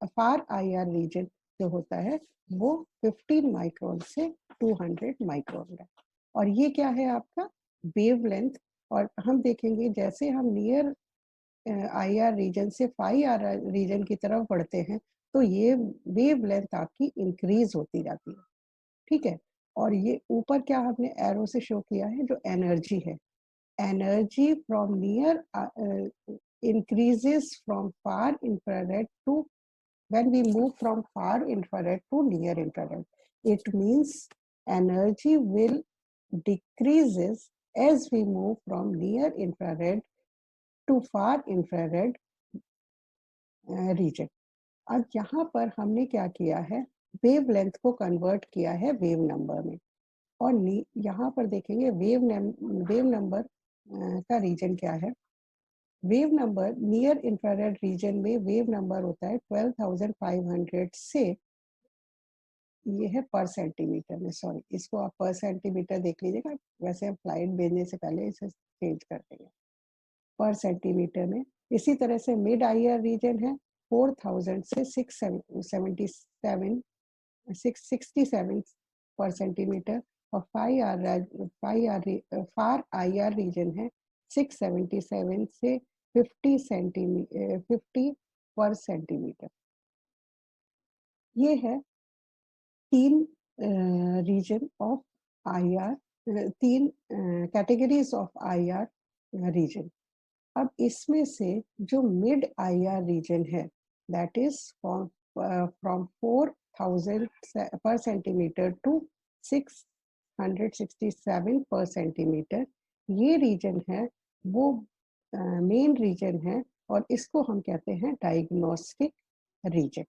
फार आईआर रीजन जो होता है वो 15 माइक्रोन से 200 माइक्रोन है। और ये क्या है आपका वेवलेंथ। और हम देखेंगे जैसे हम नियर आईआर रीजन से फाई आर रीजन की तरफ बढ़ते हैं तो ये वेवलेंथ आपकी इंक्रीज होती जाती है। ठीक है, और ये ऊपर क्या हमने एरो से शो किया है, जो एनर्जी है, energy from near increases from far infrared to when we move from far infrared to near infrared. It means energy will decreases as we move from near infrared to far infrared region. अब यहाँ पर हमने क्या किया है, wavelength को convert किया है वेव नंबर में। और यहाँ पर देखेंगे वेव नंबर का रीजन क्या है। Wave number near infrared reason में वेव नंबर होता है 12,500 से, ये है पर सेंटीमीटर में, सॉरी इसको आप पर सेंटीमीटर देख लीजिएगा, वैसे हम फ्लाइट भेजने से पहले इसे चेंज कर देंगे पर सेंटीमीटर में। इसी तरह से मिड आईआर रीजन है 4,000 से 667 पर सेंटीमीटर। और फार आईआर रीजन है 677 से 50 पर सेंटीमीटर। ये है 3 region of IR, 3 categories of IR region. अब इसमें से जो मिड आईआर रीजन है, that is from 4,000 per centimetre to 667 per centimetre, ये रीजन है वो मेन रीजन है और इसको हम कहते हैं डायग्नोस्टिक रीजन।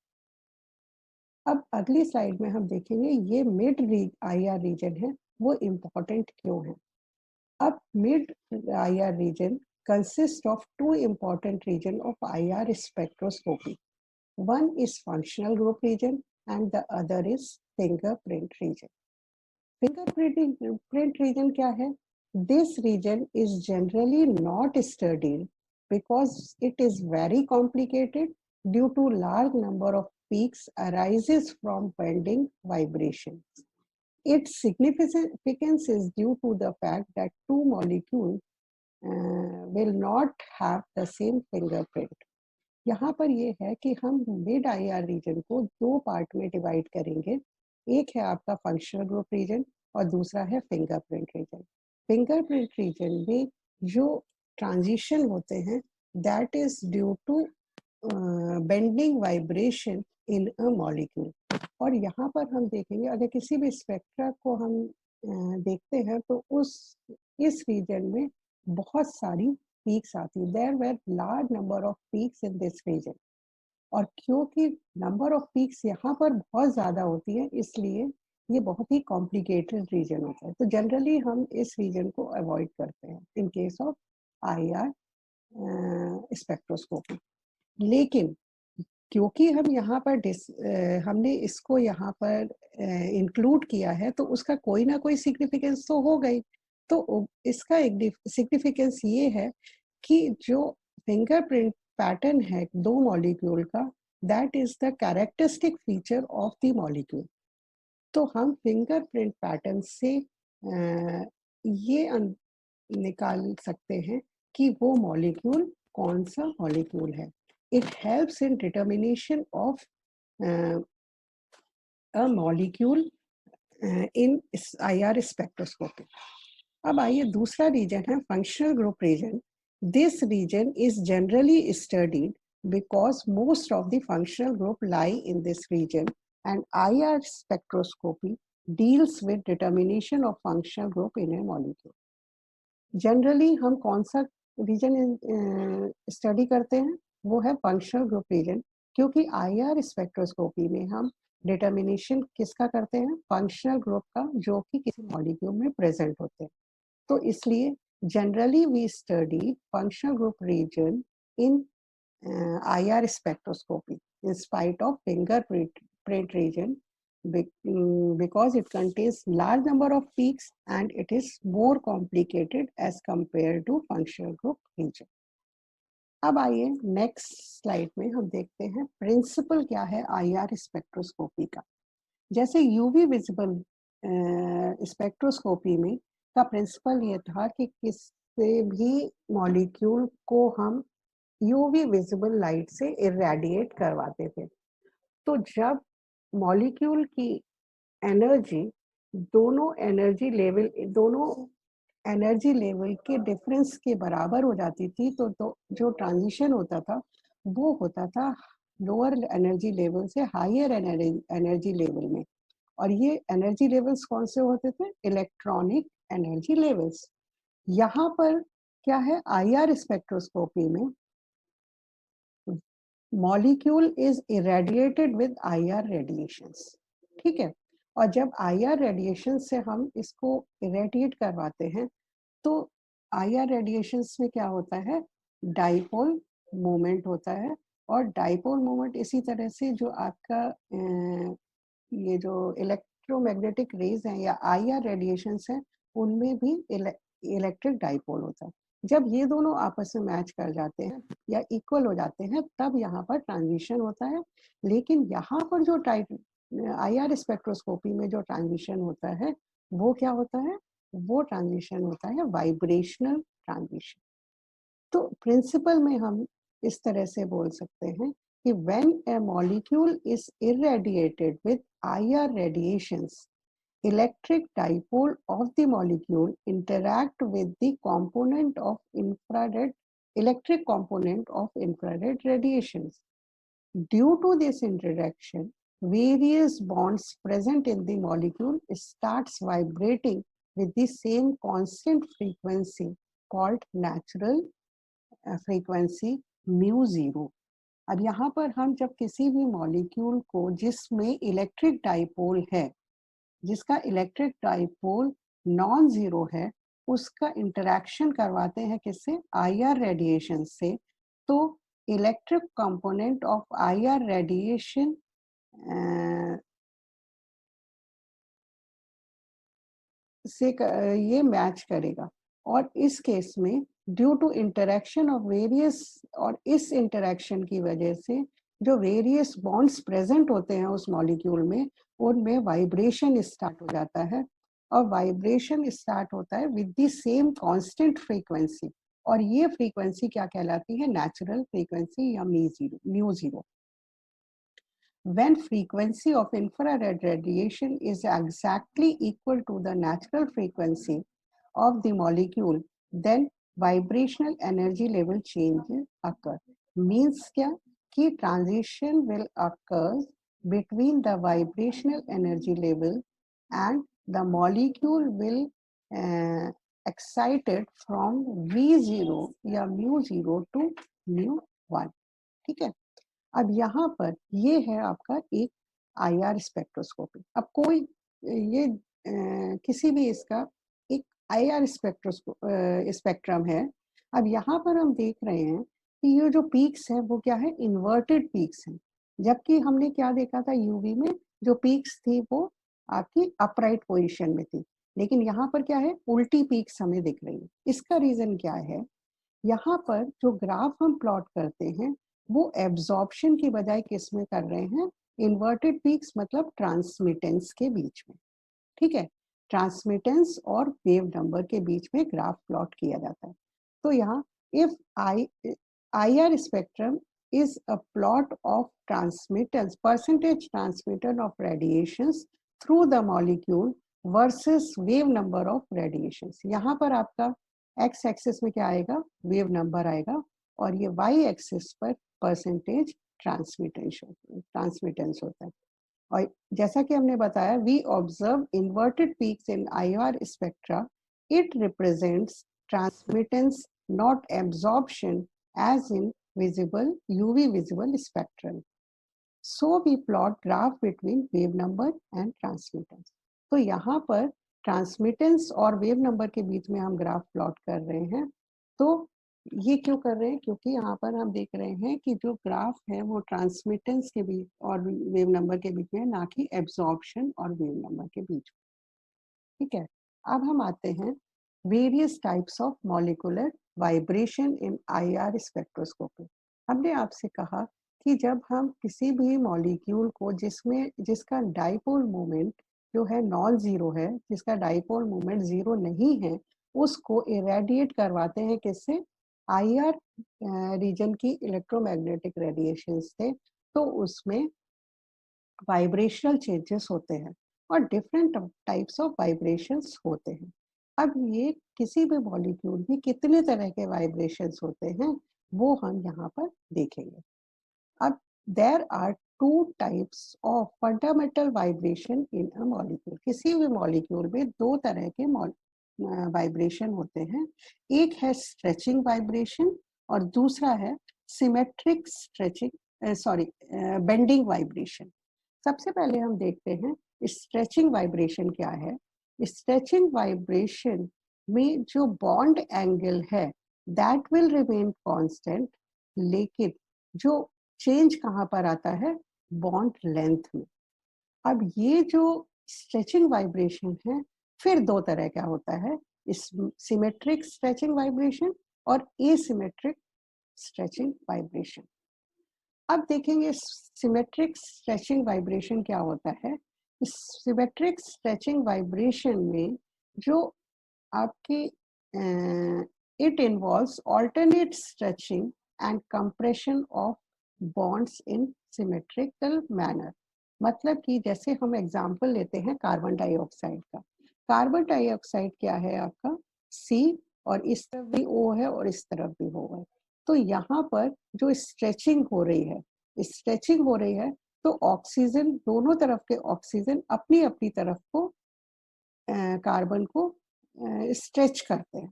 अब अगली स्लाइड में हम देखेंगे ये मिड आईआर रीजन है वो इम्पोर्टेंट क्यों है। अब mid IR region consists of two important regions of IR spectroscopy. One is functional group region and the other is fingerprint region. Fingerprint region क्या है? This region is generally not studied because it is very complicated due to large number of peaks arises from bending vibrations. Its significance is due to the fact that two molecules will not have the same fingerprint. यहाँ पर ये है कि हम mid IR reason को 2 part में divide करेंगे। एक है आपका फंक्शनल ग्रुप रीजन और दूसरा है फिंगरप्रिंट रीजन। फिंगरप्रिंट रीजन में जो ट्रांजिशन होते हैं that is due to bending vibration in a molecule. और यहाँ पर हम देखेंगे अगर किसी भी स्पेक्ट्रा को हम देखते हैं तो इस रीजन में बहुत सारी पीक्स आती है, there were large number of peaks in this region. और क्योंकि नंबर ऑफ पीक्स यहाँ पर बहुत ज़्यादा होती है, इसलिए ये बहुत ही कॉम्प्लिकेटेड रीजन होता है। तो जनरली हम इस रीजन को अवॉइड करते हैं in case of IR spectroscopy. लेकिन क्योंकि हम यहाँ पर हमने इसको यहाँ पर इंक्लूड किया है, तो उसका कोई ना कोई सिग्निफिकेंस तो हो गई। तो इसका एक सिग्निफिकेंस ये है कि जो फिंगरप्रिंट पैटर्न है दो मॉलिक्यूल का, that is the characteristic feature of the molecule. तो हम फिंगरप्रिंट पैटर्न से ये निकाल सकते हैं कि वो मॉलिक्यूल कौन सा मॉलिक्यूल है। It helps in determination of a molecule in IR spectroscopy. अब आइए दूसरा रीजन है functional group region. This region is generally studied because most of the functional group lie in this region, and IR spectroscopy deals with determination of functional group in a molecule. Generally हम कौन सा reason study करते हैं, वो है functional group reason, क्योंकि IR spectroscopy में हम डिटर्मिनेशन किसका करते हैं, फंक्शनल ग्रुप का, जो कि किसी मॉलिक्यूल में प्रेजेंट होते हैं। तो इसलिए generally we study functional group region in IR spectroscopy in spite of fingerprint region, because it contains large number of peaks and it is more complicated as compared to functional group region. अब आइए next slide में हम देखते हैं principal क्या है IR spectroscopy का। जैसे यूवी विजिबल स्पेक्ट्रोस्कोपी में का प्रिंसिपल ये था कि किसी भी मॉलिक्यूल को हम यूवी विजिबल लाइट से इरेडिएट करवाते थे। तो जब मॉलिक्यूल की एनर्जी दोनों एनर्जी लेवल के डिफरेंस के बराबर हो जाती थी, तो जो ट्रांजिशन होता था वो होता था लोअर एनर्जी लेवल से हायर एनर्जी लेवल में। और ये एनर्जी लेवल्स कौन से होते थे, इलेक्ट्रॉनिक एनर्जी लेवल्स। यहाँ पर क्या है, IR स्पेक्ट्रोस्कोपी में molecule is irradiated with IR radiations, ठीक है। और जब IR रेडिएशन से हम इसको इरेडिएट करवाते हैं, तो IR रेडिएशंस में क्या होता है, डाइपोल मोमेंट होता है। और डाइपोल मोमेंट इसी तरह से जो आपका ये जो इलेक्ट्रोमैग्नेटिक रेज हैं या IR रेडिएशंस हैं, उनमें भी इलेक्ट्रिक डाइपोल होता है। जब ये दोनों आपस में मैच कर जाते हैं या इक्वल हो जाते हैं, तब यहाँ पर ट्रांजिशन होता है। लेकिन यहाँ पर जो IR स्पेक्ट्रोस्कोपी में जो ट्रांजिशन होता है, वो क्या होता है, वो ट्रांजिशन होता है वाइब्रेशनल ट्रांजिशन। तो प्रिंसिपल में हम इस तरह से बोल सकते हैं कि when a molecule is irradiated with IR radiations, electric dipole of the molecule interact with the electric component of infrared radiations. Due to this interaction, various bonds present in the molecule starts vibrating with the same constant frequency called natural frequency mu0। अब यहाँ पर हम जब किसी भी molecule को जिसमें electric dipole है, जिसका इलेक्ट्रिक डाइपोल नॉन जीरो है, उसका इंटरेक्शन करवाते हैं किससे, IR रेडिएशन से, तो electric component of IR radiation से ये मैच करेगा। और इस केस में due to interaction of various, और इस इंटरेक्शन की वजह से जो वेरियस बॉन्ड्स प्रेजेंट होते हैं उस मॉलिक्यूल में, उनमें वाइब्रेशन स्टार्ट हो जाता है। और वाइब्रेशन स्टार्ट होता है with the same constant frequency, और ये फ्रीक्वेंसी क्या कहलाती है, नेचुरल फ्रीक्वेंसी या म्यू0। When frequency of infrared radiation is exactly equal to the natural frequency of the molecule, then vibrational energy level change occur. Means क्या कि transition will occur between the vibrational energy level and the molecule will excited from V0 या μ0 to μ1। ठीक है, अब यहाँ पर ये है आपका एक IR स्पेक्ट्रोस्कोपी। अब कोई ये किसी भी इसका एक IR स्पेक्ट्रम है। अब यहाँ पर हम देख रहे हैं कि ये जो पीक्स है वो क्या है, इन्वर्टेड पीक्स हैं, जबकि हमने क्या देखा था यूवी में, जो पीक्स थी वो आपकी अपराइट पोजीशन में थी, लेकिन यहाँ पर क्या है, उल्टी पीक्स हमें दिख रही है। इसका रीजन क्या है, यहाँ पर जो ग्राफ हम प्लॉट करते हैं वो एब्जॉर्प्शन की बजाय किस में कर रहे हैं, इन्वर्टेड पीक्स मतलब ट्रांसमिटेंस के बीच में। ठीक है, ट्रांसमिटेंस और वेव नंबर के बीच में ग्राफ प्लॉट किया जाता है। तो यहाँ if IR spectrum is a plot of transmittance, percentage transmitted of radiations through the molecule versus wave number of radiations। यहाँ पर आपका x एक्सिस में क्या आएगा, वेव नंबर आएगा, और ये y एक्सिस पर परसेंटेज ट्रांसमिटेंस होता है। और जैसा कि हमने बताया, we observe inverted peaks in IR spectra, it represents transmittance not absorption as in visible UV visible spectrum. So we plot graph between wave number and transmittance। तो यहाँ पर ट्रांसमिटेंस और वेव नंबर के बीच में हम ग्राफ प्लॉट कर रहे हैं। तो ये क्यों कर रहे हैं, क्योंकि यहाँ पर हम देख रहे हैं कि जो ग्राफ है वो ट्रांसमिटेंस के बीच और वेव नंबर के बीच में, ना कि एब्जॉर्प्शन और वेव नंबर के बीच। ठीक है, अब हम आते हैं various types of molecular vibration in IR spectroscopy. हमने आपसे कहा कि जब हम किसी भी मॉलिक्यूल को जिसका डाइपोल मोमेंट जो है नॉन जीरो है, जिसका डाइपोल मोमेंट जीरो नहीं है, उसको इरेडिएट करवाते हैं किससे, IR रीजन की इलेक्ट्रोमैग्नेटिक रेडिएशन से, तो उसमें वाइब्रेशनल चेंजेस होते हैं और डिफरेंट टाइप्स ऑफ वाइब्रेशंस होते हैं। अब ये किसी भी मॉलिक्यूल में कितने तरह के वाइब्रेशंस होते हैं वो हम यहाँ पर देखेंगे। अब there are two types of fundamental vibration in a molecule. किसी भी मॉलिक्यूल में दो तरह के वाइब्रेशन होते हैं, एक है स्ट्रेचिंग वाइब्रेशन और दूसरा है सिमेट्रिक स्ट्रेचिंग बेंडिंग वाइब्रेशन। सबसे पहले हम देखते हैं स्ट्रेचिंग वाइब्रेशन क्या है। स्ट्रेचिंग वाइब्रेशन में जो बॉन्ड एंगल है दैट विल रिमेन कांस्टेंट, लेकिन जो चेंज कहाँ पर आता है, बॉन्ड लेंथ में। अब ये जो स्ट्रेचिंग वाइब्रेशन है, फिर दो तरह का होता है, सिमेट्रिक स्ट्रेचिंग वाइब्रेशन और एसिमेट्रिक स्ट्रेचिंग वाइब्रेशन। अब देखेंगे सिमेट्रिक स्ट्रेचिंग वाइब्रेशन क्या होता है। सिमेट्रिक स्ट्रेचिंग वाइब्रेशन में जो आपकी it involves alternate stretching and compression of bonds in symmetrical manner. मतलब कि जैसे हम एग्जांपल लेते हैं कार्बन डाइऑक्साइड का। कार्बन डाइऑक्साइड क्या है आपका, C, और इस तरफ भी O है और इस तरफ भी O है। तो यहाँ पर जो स्ट्रेचिंग हो रही है, तो ऑक्सीजन, दोनों तरफ के ऑक्सीजन अपनी अपनी तरफ को कार्बन को स्ट्रेच करते हैं।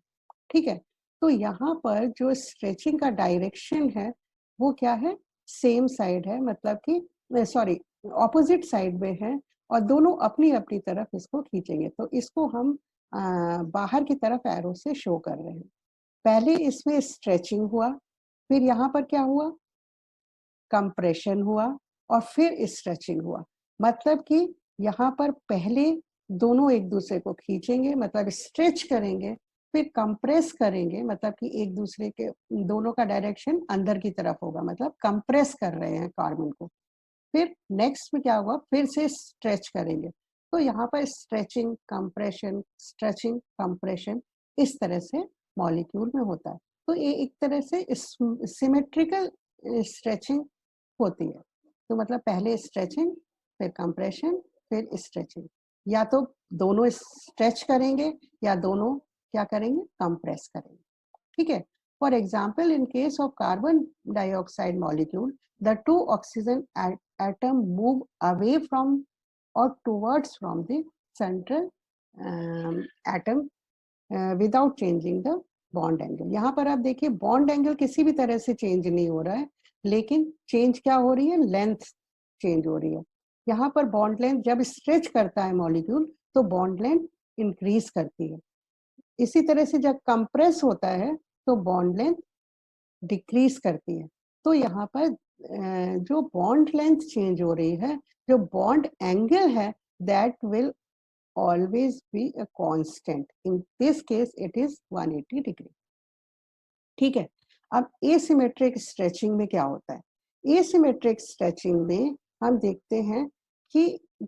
ठीक है, तो यहाँ पर जो स्ट्रेचिंग का डायरेक्शन है वो क्या है, सेम साइड है, मतलब कि सॉरी ऑपोजिट साइड में है, और दोनों अपनी अपनी तरफ इसको खींचेंगे। तो इसको हम बाहर की तरफ एरो से शो कर रहे हैं। पहले इसमें स्ट्रेचिंग हुआ, फिर यहाँ पर क्या हुआ, कंप्रेशन हुआ, और फिर स्ट्रेचिंग हुआ। मतलब कि यहाँ पर पहले दोनों एक दूसरे को खींचेंगे, मतलब स्ट्रेच करेंगे, फिर कंप्रेस करेंगे, मतलब कि एक दूसरे के दोनों का डायरेक्शन अंदर की तरफ होगा, मतलब कंप्रेस कर रहे हैं कार्बन को। फिर नेक्स्ट में क्या हुआ, फिर से स्ट्रेच करेंगे। तो यहाँ पर स्ट्रेचिंग कंप्रेशन इस तरह से मॉलिक्यूल में होता है। तो ये एक तरह से सिमेट्रिकल स्ट्रेचिंग होती है। तो मतलब पहले स्ट्रेचिंग, फिर कंप्रेशन, फिर स्ट्रेचिंग, या तो दोनों स्ट्रेच करेंगे या दोनों क्या करेंगे, कंप्रेस करेंगे। ठीक है, for example in case of carbon dioxide molecule, the two oxygen atom move away from or towards from the central atom without changing the bond angle. यहाँ पर आप देखिए बॉन्ड एंगल किसी भी तरह से चेंज नहीं हो रहा है, लेकिन चेंज क्या हो रही है, लेंथ चेंज हो रही है। यहाँ पर बॉन्ड लेंथ जब स्ट्रेच करता है मॉलिक्यूल तो बॉन्ड लेंथ इंक्रीज करती है, इसी तरह से जब कंप्रेस होता है तो बॉन्ड लेंथ डिक्रीज करती है। तो यहाँ पर जो बॉन्ड लेंथ चेंज हो रही है, जो बॉन्ड एंगल है, that will always be a constant. In this case, it is 180 degree. ठीक है। अब asymmetric stretching में क्या होता है? Asymmetric stretching में हम देखते हैं कि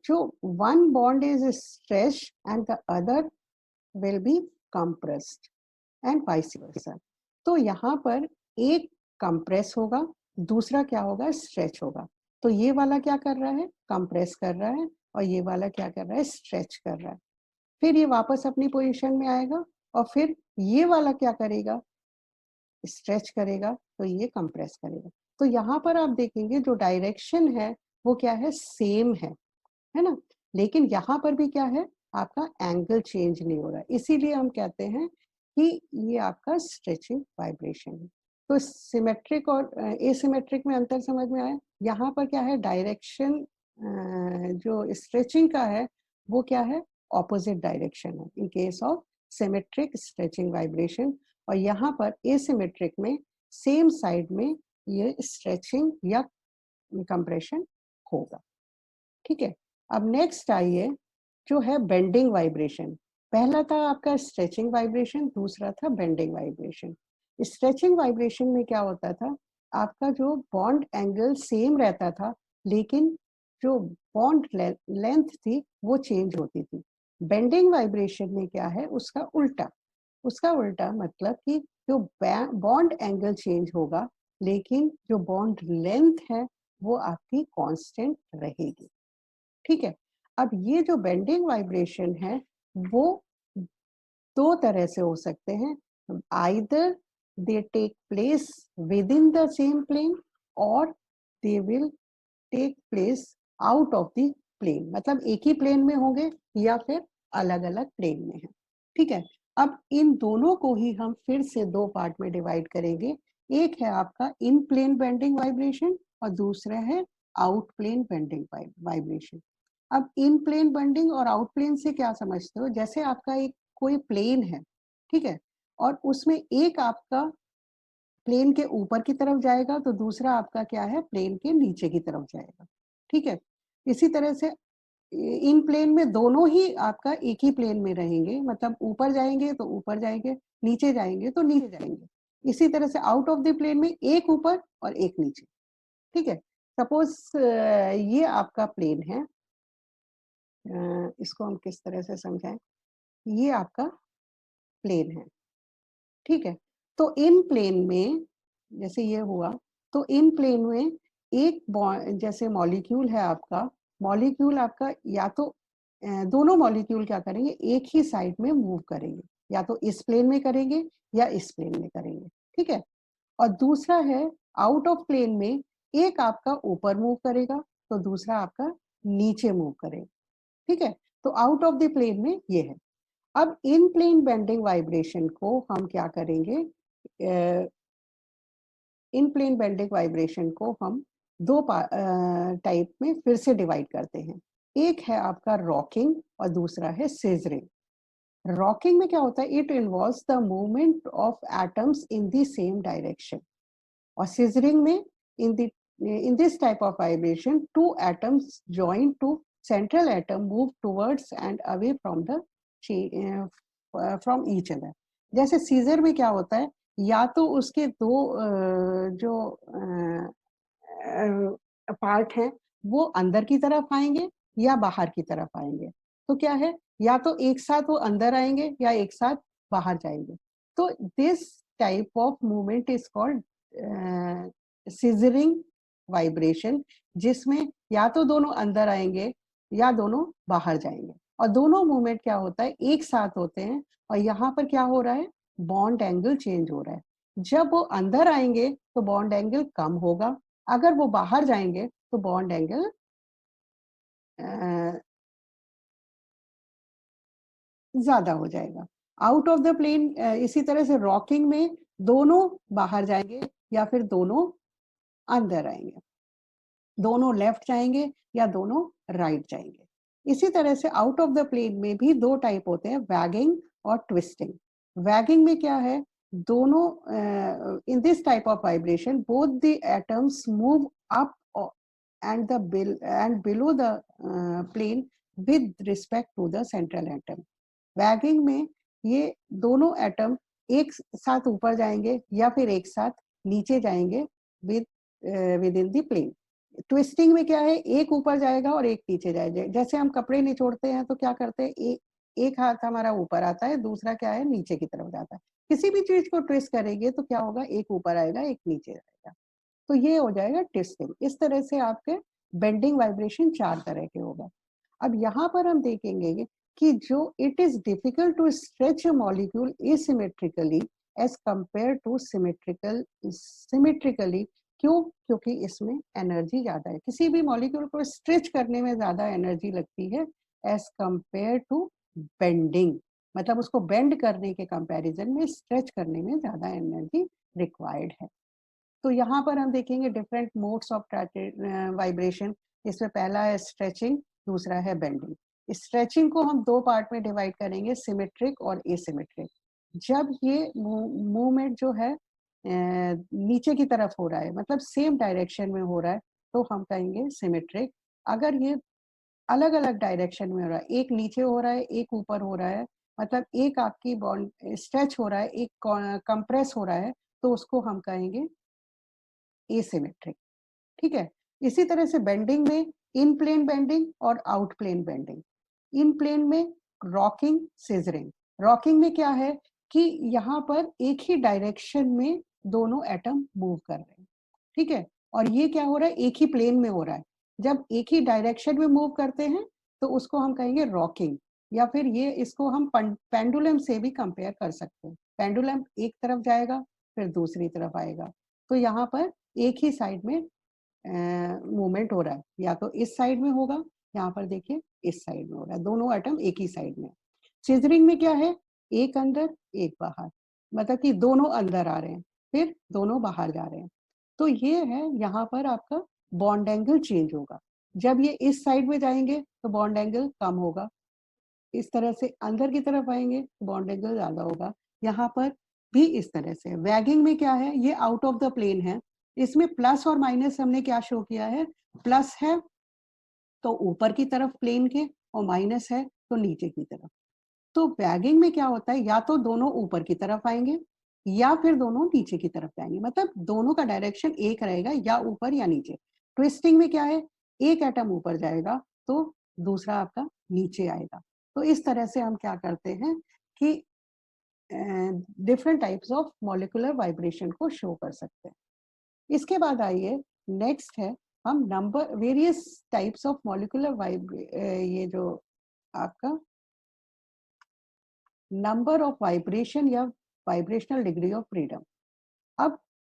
जो one bond is stretched and the other will be compressed and vice versa. तो यहाँ पर एक compress होगा, दूसरा क्या होगा, stretch होगा। तो ये वाला क्या कर रहा है, compress कर रहा है, और ये वाला क्या कर रहा है, stretch कर रहा है। फिर ये वापस अपनी पोजीशन में आएगा और फिर ये वाला क्या करेगा, स्ट्रेच करेगा, तो ये कंप्रेस करेगा। तो यहाँ पर आप देखेंगे जो डायरेक्शन है वो क्या है, सेम है ना, लेकिन यहाँ पर भी क्या है, आपका एंगल चेंज नहीं हो रहा है, इसीलिए हम कहते हैं कि ये आपका स्ट्रेचिंग वाइब्रेशन है। तो सिमेट्रिक और एसिमेट्रिक में अंतर समझ में आया। यहाँ पर क्या है, डायरेक्शन जो स्ट्रेचिंग का है वो क्या है, ऑपोजिट डायरेक्शन है इन case of symmetric stretching vibration, और यहाँ पर एसिमेट्रिक में सेम साइड में ये स्ट्रेचिंग या कंप्रेशन होगा। ठीक है। अब नेक्स्ट आइए जो है बेंडिंग वाइब्रेशन। पहला था आपका स्ट्रेचिंग वाइब्रेशन, दूसरा था बेंडिंग वाइब्रेशन। स्ट्रेचिंग वाइब्रेशन में क्या होता था, आपका जो बॉन्ड एंगल सेम रहता था, लेकिन जो बॉन्ड लेंथ थी वो चेंज होती थी। बेंडिंग वाइब्रेशन में क्या है, उसका उल्टा, उसका उल्टा मतलब कि जो बॉन्ड एंगल चेंज होगा, लेकिन जो बॉन्ड लेंथ है वो आपकी कांस्टेंट रहेगी। ठीक है। अब ये जो बेंडिंग वाइब्रेशन है वो दो तरह से हो सकते हैं, either they take place with in the same plane और they will take place out of the plane, मतलब एक ही प्लेन में होंगे या फिर अलग अलग प्लेन में है। ठीक है। अब इन दोनों को ही हम फिर से दो पार्ट में डिवाइड करेंगे। एक है आपका इन प्लेन बेंडिंग वाइब्रेशन और दूसरा है आउट प्लेन बेंडिंग वाइब्रेशन। अब इन प्लेन बेंडिंग और आउट प्लेन से क्या समझते हो, जैसे आपका एक कोई प्लेन है, ठीक है, और उसमें एक आपका प्लेन के ऊपर की तरफ जाएगा तो दूसरा आपका क्या है, प्लेन के नीचे की तरफ जाएगा। ठीक है। इसी तरह से इन प्लेन में दोनों ही आपका एक ही प्लेन में रहेंगे, मतलब ऊपर जाएंगे तो ऊपर जाएंगे, नीचे जाएंगे तो नीचे जाएंगे। इसी तरह से आउट ऑफ द प्लेन में एक ऊपर और एक नीचे। ठीक है। सपोज ये आपका प्लेन है, इसको हम किस तरह से समझाएं, ये आपका प्लेन है। ठीक है। तो इन प्लेन में जैसे ये हुआ, तो इन प्लेन में एक जैसे मॉलिक्यूल है आपका, मॉलिक्यूल आपका या तो दोनों मॉलिक्यूल क्या करेंगे, एक ही साइड में मूव करेंगे, या तो इस प्लेन में करेंगे या इस प्लेन में करेंगे। ठीक है। और दूसरा है आउट ऑफ प्लेन में, एक आपका ऊपर मूव करेगा तो दूसरा आपका नीचे मूव करेगा। ठीक है। तो आउट ऑफ द प्लेन में ये है। अब इन प्लेन बेंडिंग वाइब्रेशन को हम क्या करेंगे, इन प्लेन बेंडिंग वाइब्रेशन को हम दो टाइप में फिर से डिवाइड करते हैं। एक है आपका रॉकिंग और दूसरा है सीजरिंग। रॉकिंग में क्या होता है, it involves the movement of atoms in the same direction, और सीजरिंग में in this type of vibration two atoms join to central atom move towards and away from each other। जैसे scissor में क्या होता है, या तो उसके दो जो पार्ट हैं वो अंदर की तरफ आएंगे या बाहर की तरफ आएंगे। तो क्या है, या तो एक साथ वो अंदर आएंगे या एक साथ बाहर जाएंगे। तो this type of movement is called scissoring vibration, जिसमें या तो दोनों अंदर आएंगे या दोनों बाहर जाएंगे, और दोनों मूवमेंट क्या होता है, एक साथ होते हैं। और यहाँ पर क्या हो रहा है, बॉन्ड एंगल चेंज हो रहा है। जब वो अंदर आएंगे तो बॉन्ड एंगल कम होगा, अगर वो बाहर जाएंगे तो बॉन्ड एंगल ज्यादा हो जाएगा। आउट ऑफ द प्लेन इसी तरह से रॉकिंग में दोनों बाहर जाएंगे या फिर दोनों अंदर आएंगे, दोनों लेफ्ट जाएंगे या दोनों राइट जाएंगे। इसी तरह से आउट ऑफ द प्लेन में भी दो टाइप होते हैं, वैगिंग और ट्विस्टिंग। वैगिंग में क्या है, दोनों in this type of vibration both the atoms move up and below the plane with respect to the central atom. Waging में ये दोनों एटम एक साथ ऊपर जाएंगे या फिर एक साथ नीचे जाएंगे with in the plane. Twisting में क्या है, एक ऊपर जाएगा और एक नीचे जाएगा। जैसे हम कपड़े निचोड़ते हैं तो क्या करते हैं, एक हाथ हमारा ऊपर आता है, दूसरा क्या है नीचे की तरफ जाता है। किसी भी चीज को ट्विस्ट करेंगे तो क्या होगा, एक ऊपर आएगा एक नीचे आएगा, तो ये हो जाएगा ट्विस्टिंग। इस तरह से आपके बेंडिंग वाइब्रेशन चार तरह के होगा। अब यहाँ पर हम देखेंगे कि जो it is difficult to stretch a molecule asymmetrically as compare to symmetrically. क्यों? क्योंकि इसमें एनर्जी ज्यादा है। किसी भी मॉलिक्यूल को स्ट्रेच करने में ज्यादा एनर्जी लगती है एज कंपेयर टू बेंडिंग, मतलब उसको बेंड करने के कंपैरिजन में स्ट्रेच करने में ज्यादा एनर्जी रिक्वायर्ड है। तो यहाँ पर हम देखेंगे डिफरेंट मोड्स ऑफ वाइब्रेशन। इसमें पहला है स्ट्रेचिंग, दूसरा है बेंडिंग। स्ट्रेचिंग को हम दो पार्ट में डिवाइड करेंगे, सिमेट्रिक और एसिमेट्रिक। जब ये मूवमेंट जो है नीचे की तरफ हो रहा है, मतलब सेम डायरेक्शन में हो रहा है, तो हम कहेंगे सिमेट्रिक। अगर ये अलग अलग डायरेक्शन में हो रहा है, एक नीचे हो रहा है एक ऊपर हो रहा है, मतलब एक आपकी बॉन्ड स्ट्रेच हो रहा है एक कंप्रेस हो रहा है, तो उसको हम कहेंगे एसिमेट्रिक। ठीक है। इसी तरह से बेंडिंग में इन प्लेन बेंडिंग और आउट प्लेन बेंडिंग। इन प्लेन में रॉकिंग, सिजरिंग। रॉकिंग में क्या है कि यहाँ पर एक ही डायरेक्शन में दोनों एटम मूव कर रहे हैं। ठीक है। और ये क्या हो रहा है, एक ही प्लेन में हो रहा है। जब एक ही डायरेक्शन में मूव करते हैं तो उसको हम कहेंगे रॉकिंग, या फिर ये इसको हम पेंडुलम से भी कंपेयर कर सकते हैं। पेंडुलम एक तरफ जाएगा फिर दूसरी तरफ आएगा, तो यहाँ पर एक ही साइड में मूवमेंट हो रहा है, या तो इस साइड में होगा, यहाँ पर देखिए इस साइड में हो रहा है, दोनों एटम एक ही साइड में। सिजरिंग में क्या है, एक अंदर एक बाहर, मतलब कि दोनों अंदर आ रहे हैं फिर दोनों बाहर जा रहे हैं। तो ये है, यहाँ पर आपका बॉन्ड एंगल चेंज होगा। जब ये इस साइड में जाएंगे तो बॉन्ड एंगल कम होगा, इस तरह से अंदर की तरफ आएंगे तो बॉन्ड एंगल ज्यादा होगा। यहाँ पर भी इस तरह से। वैगिंग में क्या है, ये आउट ऑफ द प्लेन है, इसमें प्लस और माइनस हमने क्या शो किया है, प्लस है तो ऊपर की तरफ प्लेन के और माइनस है तो नीचे की तरफ। तो वैगिंग में क्या होता है, या तो दोनों ऊपर की तरफ आएंगे या फिर दोनों नीचे की तरफ जाएंगे, मतलब दोनों का डायरेक्शन एक रहेगा, या ऊपर या नीचे। ट्विस्टिंग में क्या है, एक एटम ऊपर जाएगा तो दूसरा आपका नीचे आएगा। तो इस तरह से हम क्या करते हैं कि different types of molecular vibration को शो कर सकते हैं। इसके बाद आइए नेक्स्ट है, हम number various types of molecular ये जो आपका नंबर ऑफ वाइब्रेशन या वाइब्रेशनल डिग्री ऑफ फ्रीडम। अब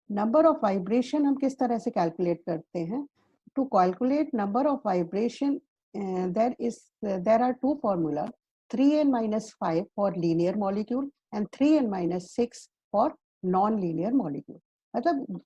नंबर ऑफ वाइब्रेशन हम किस तरह से कैलकुलेट करते हैं, to calculate number of vibration there are two formula, 3n-5 for linear molecule and 3n-6 for non-linear molecule। मतलब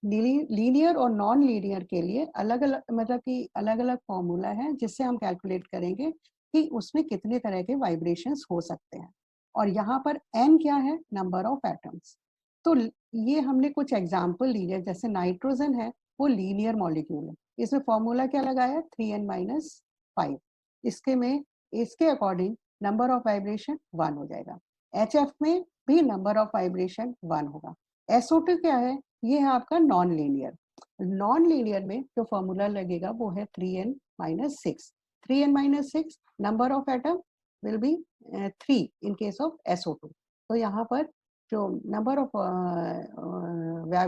लीनियर और नॉन लीनियर के लिए अलग अलग, मतलब कि अलग अलग फॉर्मूला है जिससे हम कैलकुलेट करेंगे कि उसमें कितने तरह के वाइब्रेशंस हो सकते हैं। और यहाँ पर n क्या है, नंबर ऑफ एटम्स। तो ये हमने कुछ एग्जाम्पल लिए, जैसे नाइट्रोजन है वो लीनियर मॉलिक्यूल है, इसमें फॉर्मूला क्या लगाया, 3n-5। इसके में इसके अकॉर्डिंग नंबर ऑफ वाइब्रेशन 1 हो जाएगा। HF में भी नंबर ऑफ वाइब्रेशन 1 होगा। SO2 क्या है, ये है आपका नॉन लीनियर। नॉन लीनियर में जो फॉर्मूला लगेगा वो है 3n-6। 3n-6 number of atom will be 3 in case of SO2। तो यहाँ पर जो नंबर ऑफ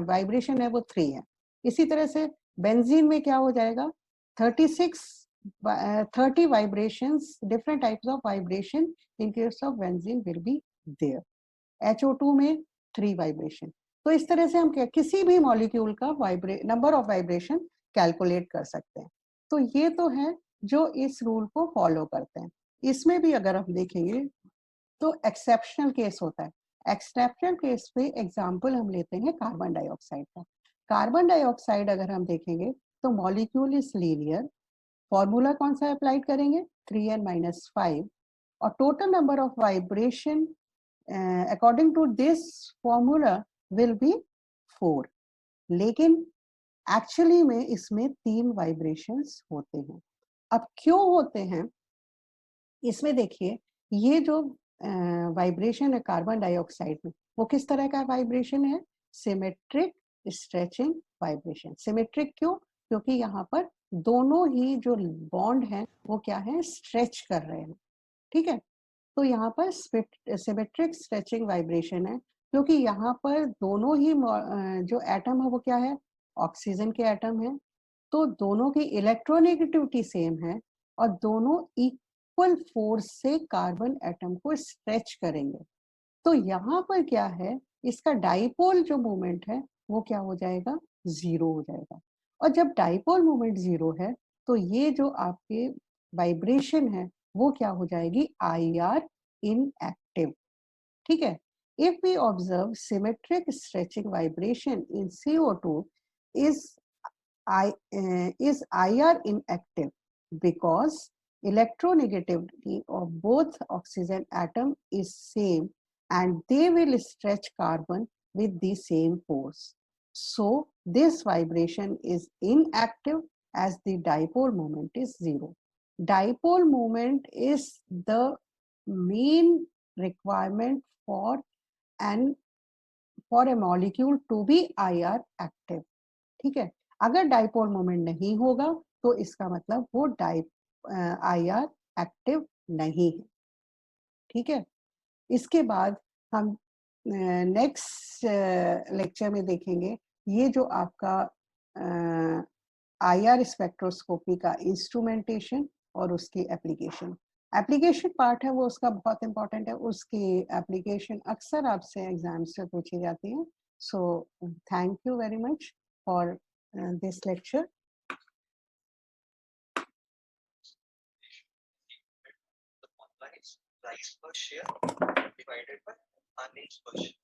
वाइब्रेशन है वो 3 है। इसी तरह से बेंजीन में क्या हो जाएगा, 30 vibrations, different types of vibration in case of benzene will be there। HO2 में 3 vibration। तो इस तरह से हम किसी भी मॉलिक्यूल का नंबर ऑफ वाइब्रेशन कैलकुलेट कर सकते हैं। तो ये तो है जो इस रूल को फॉलो करते हैं। इसमें भी अगर हम देखेंगे तो एक्सेप्शनल केस होता है। एक्सेप्शनल केस पे एग्जांपल हम लेते हैं कार्बन डाइऑक्साइड का। कार्बन डाइऑक्साइड अगर हम देखेंगे तो मॉलिक्यूल इज लीनियर, फॉर्मूला कौन सा अप्लाई करेंगे 3n-5, और total number of vibration according to this formula will be 4, लेकिन एक्चुअली में इसमें 3 वाइब्रेशंस होते हैं। अब क्यों होते हैं इसमें देखिए, ये जो वाइब्रेशन है कार्बन डाइऑक्साइड में, वो किस तरह का वाइब्रेशन है, सिमेट्रिक स्ट्रेचिंग वाइब्रेशन। सिमेट्रिक क्यों, क्योंकि यहाँ पर दोनों ही जो बॉन्ड हैं वो क्या है, स्ट्रेच कर रहे हैं, ठीक है। तो यहाँ पर सिमेट्रिक स्ट्रेचिंग वाइब्रेशन है, क्योंकि यहाँ पर दोनों ही जो एटम है वो क्या है, ऑक्सीजन के एटम है, तो दोनों की इलेक्ट्रोनेगेटिविटी सेम है और दोनों इक्वल फोर्स से कार्बन एटम को स्ट्रेच करेंगे। तो यहाँ पर क्या है, इसका डाइपोल जो मोमेंट है वो क्या हो जाएगा, 0 हो जाएगा। और जब डाइपोल मोमेंट 0 है तो ये जो आपके वाइब्रेशन है वो क्या हो जाएगी, IR इनएक्टिव, ठीक है। If we observe symmetric stretching vibration in CO2 is is IR inactive because electronegativity of both oxygen atom is same and they will stretch carbon with the same force. So this vibration is inactive as the dipole moment is 0. Dipole moment is the main requirement for an for a molecule to be IR active, ठीक है। अगर dipole moment नहीं होगा तो इसका मतलब वो IR active नहीं है, ठीक है। इसके बाद हम नेक्स्ट लेक्चर में देखेंगे ये जो आपका IR स्पेक्ट्रोस्कोपी का इंस्ट्रूमेंटेशन और उसकी एप्लीकेशन। एप्लीकेशन पार्ट है वो उसका बहुत इंपॉर्टेंट है, उसकी एप्लीकेशन अक्सर आपसे एग्जाम से पूछी जाती है। So thank you very much for this lecture. The price per share divided by earnings per share.